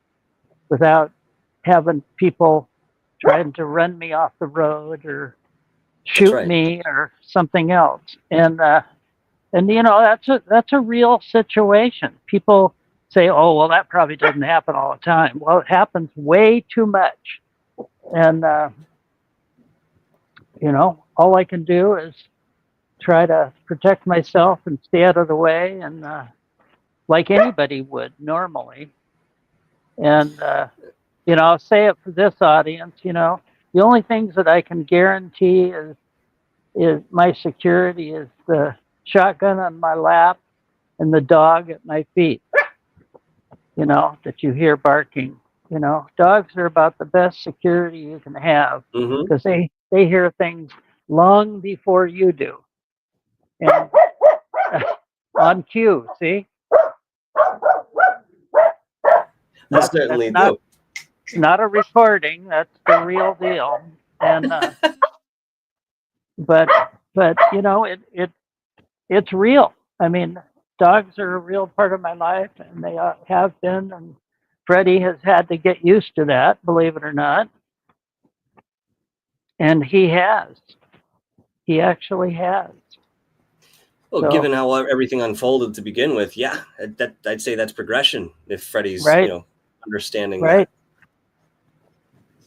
S2: without having people trying to run me off the road or shoot me or something else. And you know, that's a real situation. People say, oh, well, that probably doesn't happen all the time. Well, it happens way too much. And, you know, all I can do is try to protect myself and stay out of the way, and like anybody would normally. And, you know, I'll say it for this audience, you know, the only things that I can guarantee is my security is the shotgun on my lap and the dog at my feet, you know, that you hear barking. You know, dogs are about the best security you can have because they hear things long before you do. And on cue, see?
S1: I certainly do.
S2: Not a recording, that's the real deal. And but you know, it's real. I mean, dogs are a real part of my life, and they have been. And Freddie has had to get used to that, believe it or not. And he has. He actually has.
S1: Well, so, given how everything unfolded to begin with, yeah, I'd say that's progression. If Freddie's, you know, understanding that.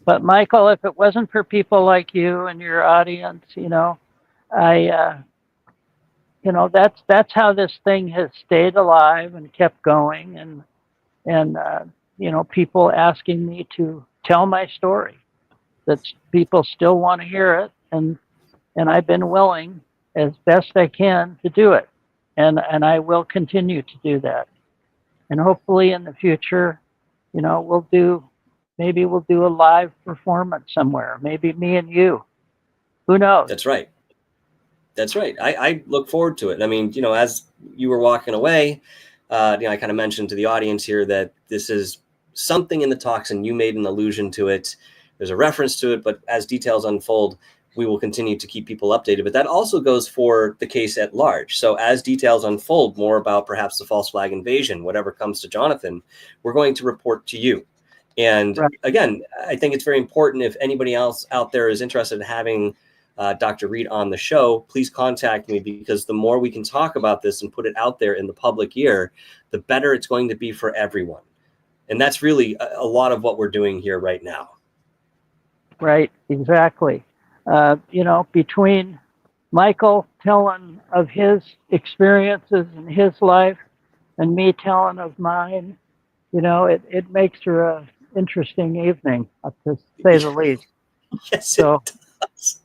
S2: But Michael, if it wasn't for people like you and your audience, you know, you know, that's how this thing has stayed alive and kept going, and you know, people asking me to tell my story. That people still want to hear it, and I've been willing as best I can to do it, and I will continue to do that. And hopefully in the future, you know, maybe we'll do a live performance somewhere. Maybe me and you. Who knows?
S1: That's right. That's right. I look forward to it. I mean, you know, as you were walking away, you know, I kind of mentioned to the audience here that this is something in the talks, and you made an allusion to it. There's a reference to it, but as details unfold, we will continue to keep people updated. But that also goes for the case at large. So as details unfold more about perhaps the false flag invasion, whatever comes to Jonathan, we're going to report to you. And again, I think it's very important, if anybody else out there is interested in having Dr. Reed on the show, please contact me, because the more we can talk about this and put it out there in the public ear, the better it's going to be for everyone. And that's really a lot of what we're doing here right now.
S2: Right, exactly. Between Michael telling of his experiences in his life and me telling of mine, it makes for a interesting evening, to say the least.
S1: Yes, it
S2: So,
S1: does.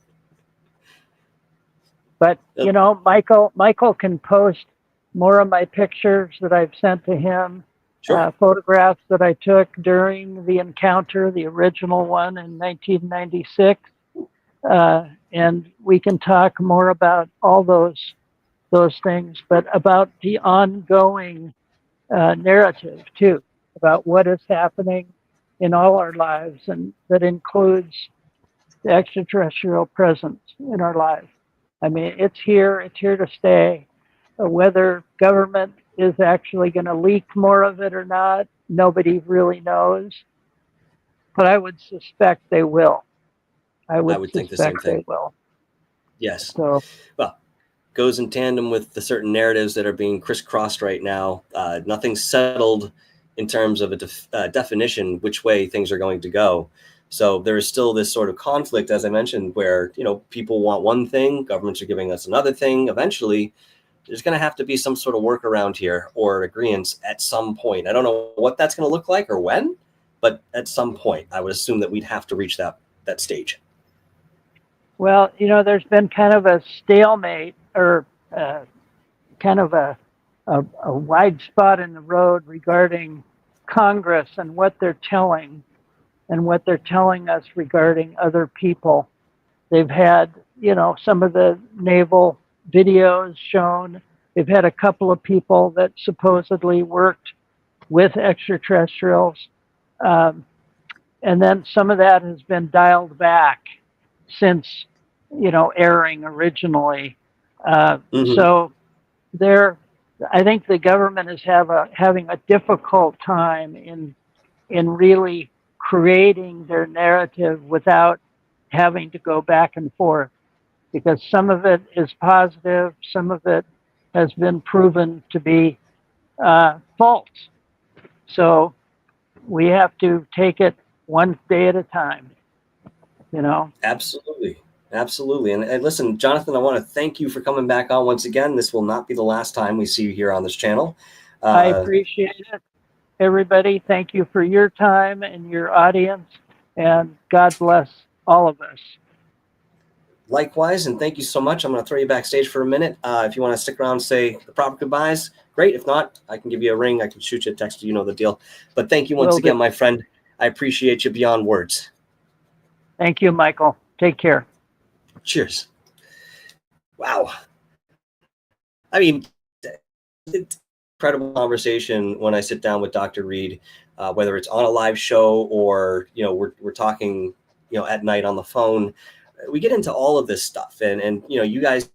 S2: but Michael can post more of my pictures that I've sent to him,
S1: Sure.
S2: photographs that I took during the encounter, the original one in 1996. And we can talk more about all those things, but about the ongoing narrative too, about what is happening in all our lives, and that includes the extraterrestrial presence in our lives. I mean, it's here to stay. Whether government is actually going to leak more of it or not, nobody really knows. But I would suspect they will. I
S1: I
S2: would
S1: would think the same
S2: suspect
S1: thing.
S2: they will.
S1: Yes.
S2: So,
S1: Well, goes in tandem with the certain narratives that are being crisscrossed right now. Nothing's settled in terms of a definition which way things are going to go. So there is still this sort of conflict, as I mentioned, where people want one thing, governments are giving us another thing. Eventually, there's going to have to be some sort of workaround here or agreement at some point. I don't know what that's going to look like or when, but at some point, I would assume that we'd have to reach that stage.
S2: well, there's been kind of a stalemate, or kind of a wide spot in the road regarding Congress and what they're telling us regarding other people. They've had, some of the naval videos shown. They've had a couple of people that supposedly worked with extraterrestrials. Um, and then some of that has been dialed back since, airing originally. So there, I think the government is having a difficult time in really creating their narrative without having to go back and forth, because some of it is positive, some of it has been proven to be false. So we have to take it one day at a time,
S1: Absolutely. Absolutely. And listen, Jonathan, I want to thank you for coming back on once again. This will not be the last time we see you here on this channel.
S2: I appreciate it. Everybody, thank you for your time and your audience, and God bless all of us.
S1: Likewise, and thank you so much. I'm going to throw you backstage for a minute. If you want to stick around and say the proper goodbyes, great. If not, I can give you a ring. I can shoot you a text. You know the deal. But thank you once again, my friend. I appreciate you beyond words.
S2: Thank you, Michael. Take care.
S1: Cheers. Wow. I mean, it's incredible conversation when I sit down with Dr. Reed, whether it's on a live show or, we're talking, at night on the phone. We get into all of this stuff, and you guys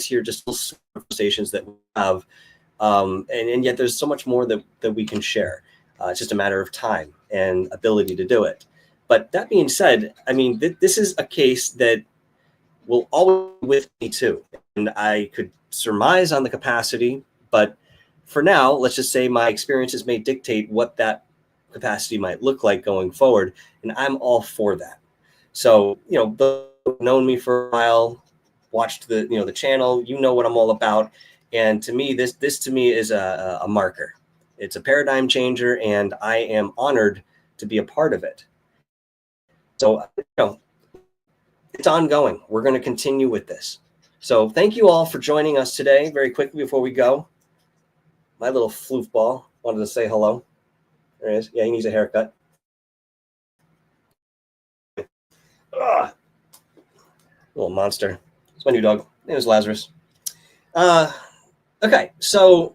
S1: hear just conversations that we have, and yet there's so much more that we can share. It's just a matter of time and ability to do it. But that being said, I mean, this is a case that will always be with me too, and I could surmise on the capacity, but for now, let's just say my experiences may dictate what that capacity might look like going forward, and I'm all for that. So, those who've known me for a while, watched the channel, what I'm all about, and to me, this to me is a marker. It's a paradigm changer, and I am honored to be a part of it. So, it's ongoing. We're going to continue with this. So thank you all for joining us today. Very quickly before we go, my little floofball wanted to say hello. There he is. Yeah, he needs a haircut. Ugh. Little monster. It's my new dog. His name is Lazarus. Okay, so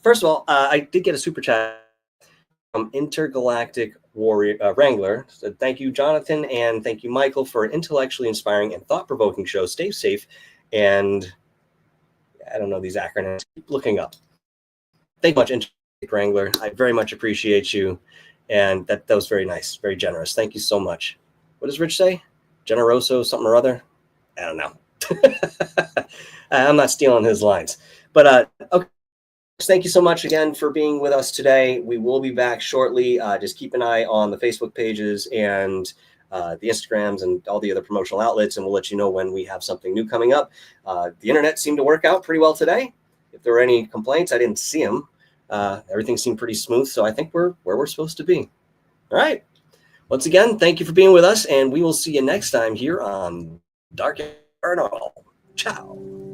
S1: first of all, I did get a super chat from Intergalactic Warrior Wrangler. So thank you, Jonathan, and thank you, Michael, for an intellectually inspiring and thought-provoking show. Stay safe, and I don't know these acronyms. Keep looking up. Thank you much, Intergalactic Wrangler. I very much appreciate you, and that was very nice, very generous. Thank you so much. What does Rich say? Generoso something or other? I don't know. I'm not stealing his lines. But okay. Thank you so much again for being with us today. We will be back shortly. Just keep an eye on the Facebook pages and the Instagrams and all the other promotional outlets, and we'll let you know when we have something new coming up. The internet seemed to work out pretty well today. If there were any complaints, I didn't see them. Everything seemed pretty smooth, so I think we're where we're supposed to be. All right. Once again, thank you for being with us, and we will see you next time here on Dark Paranormal. Ciao.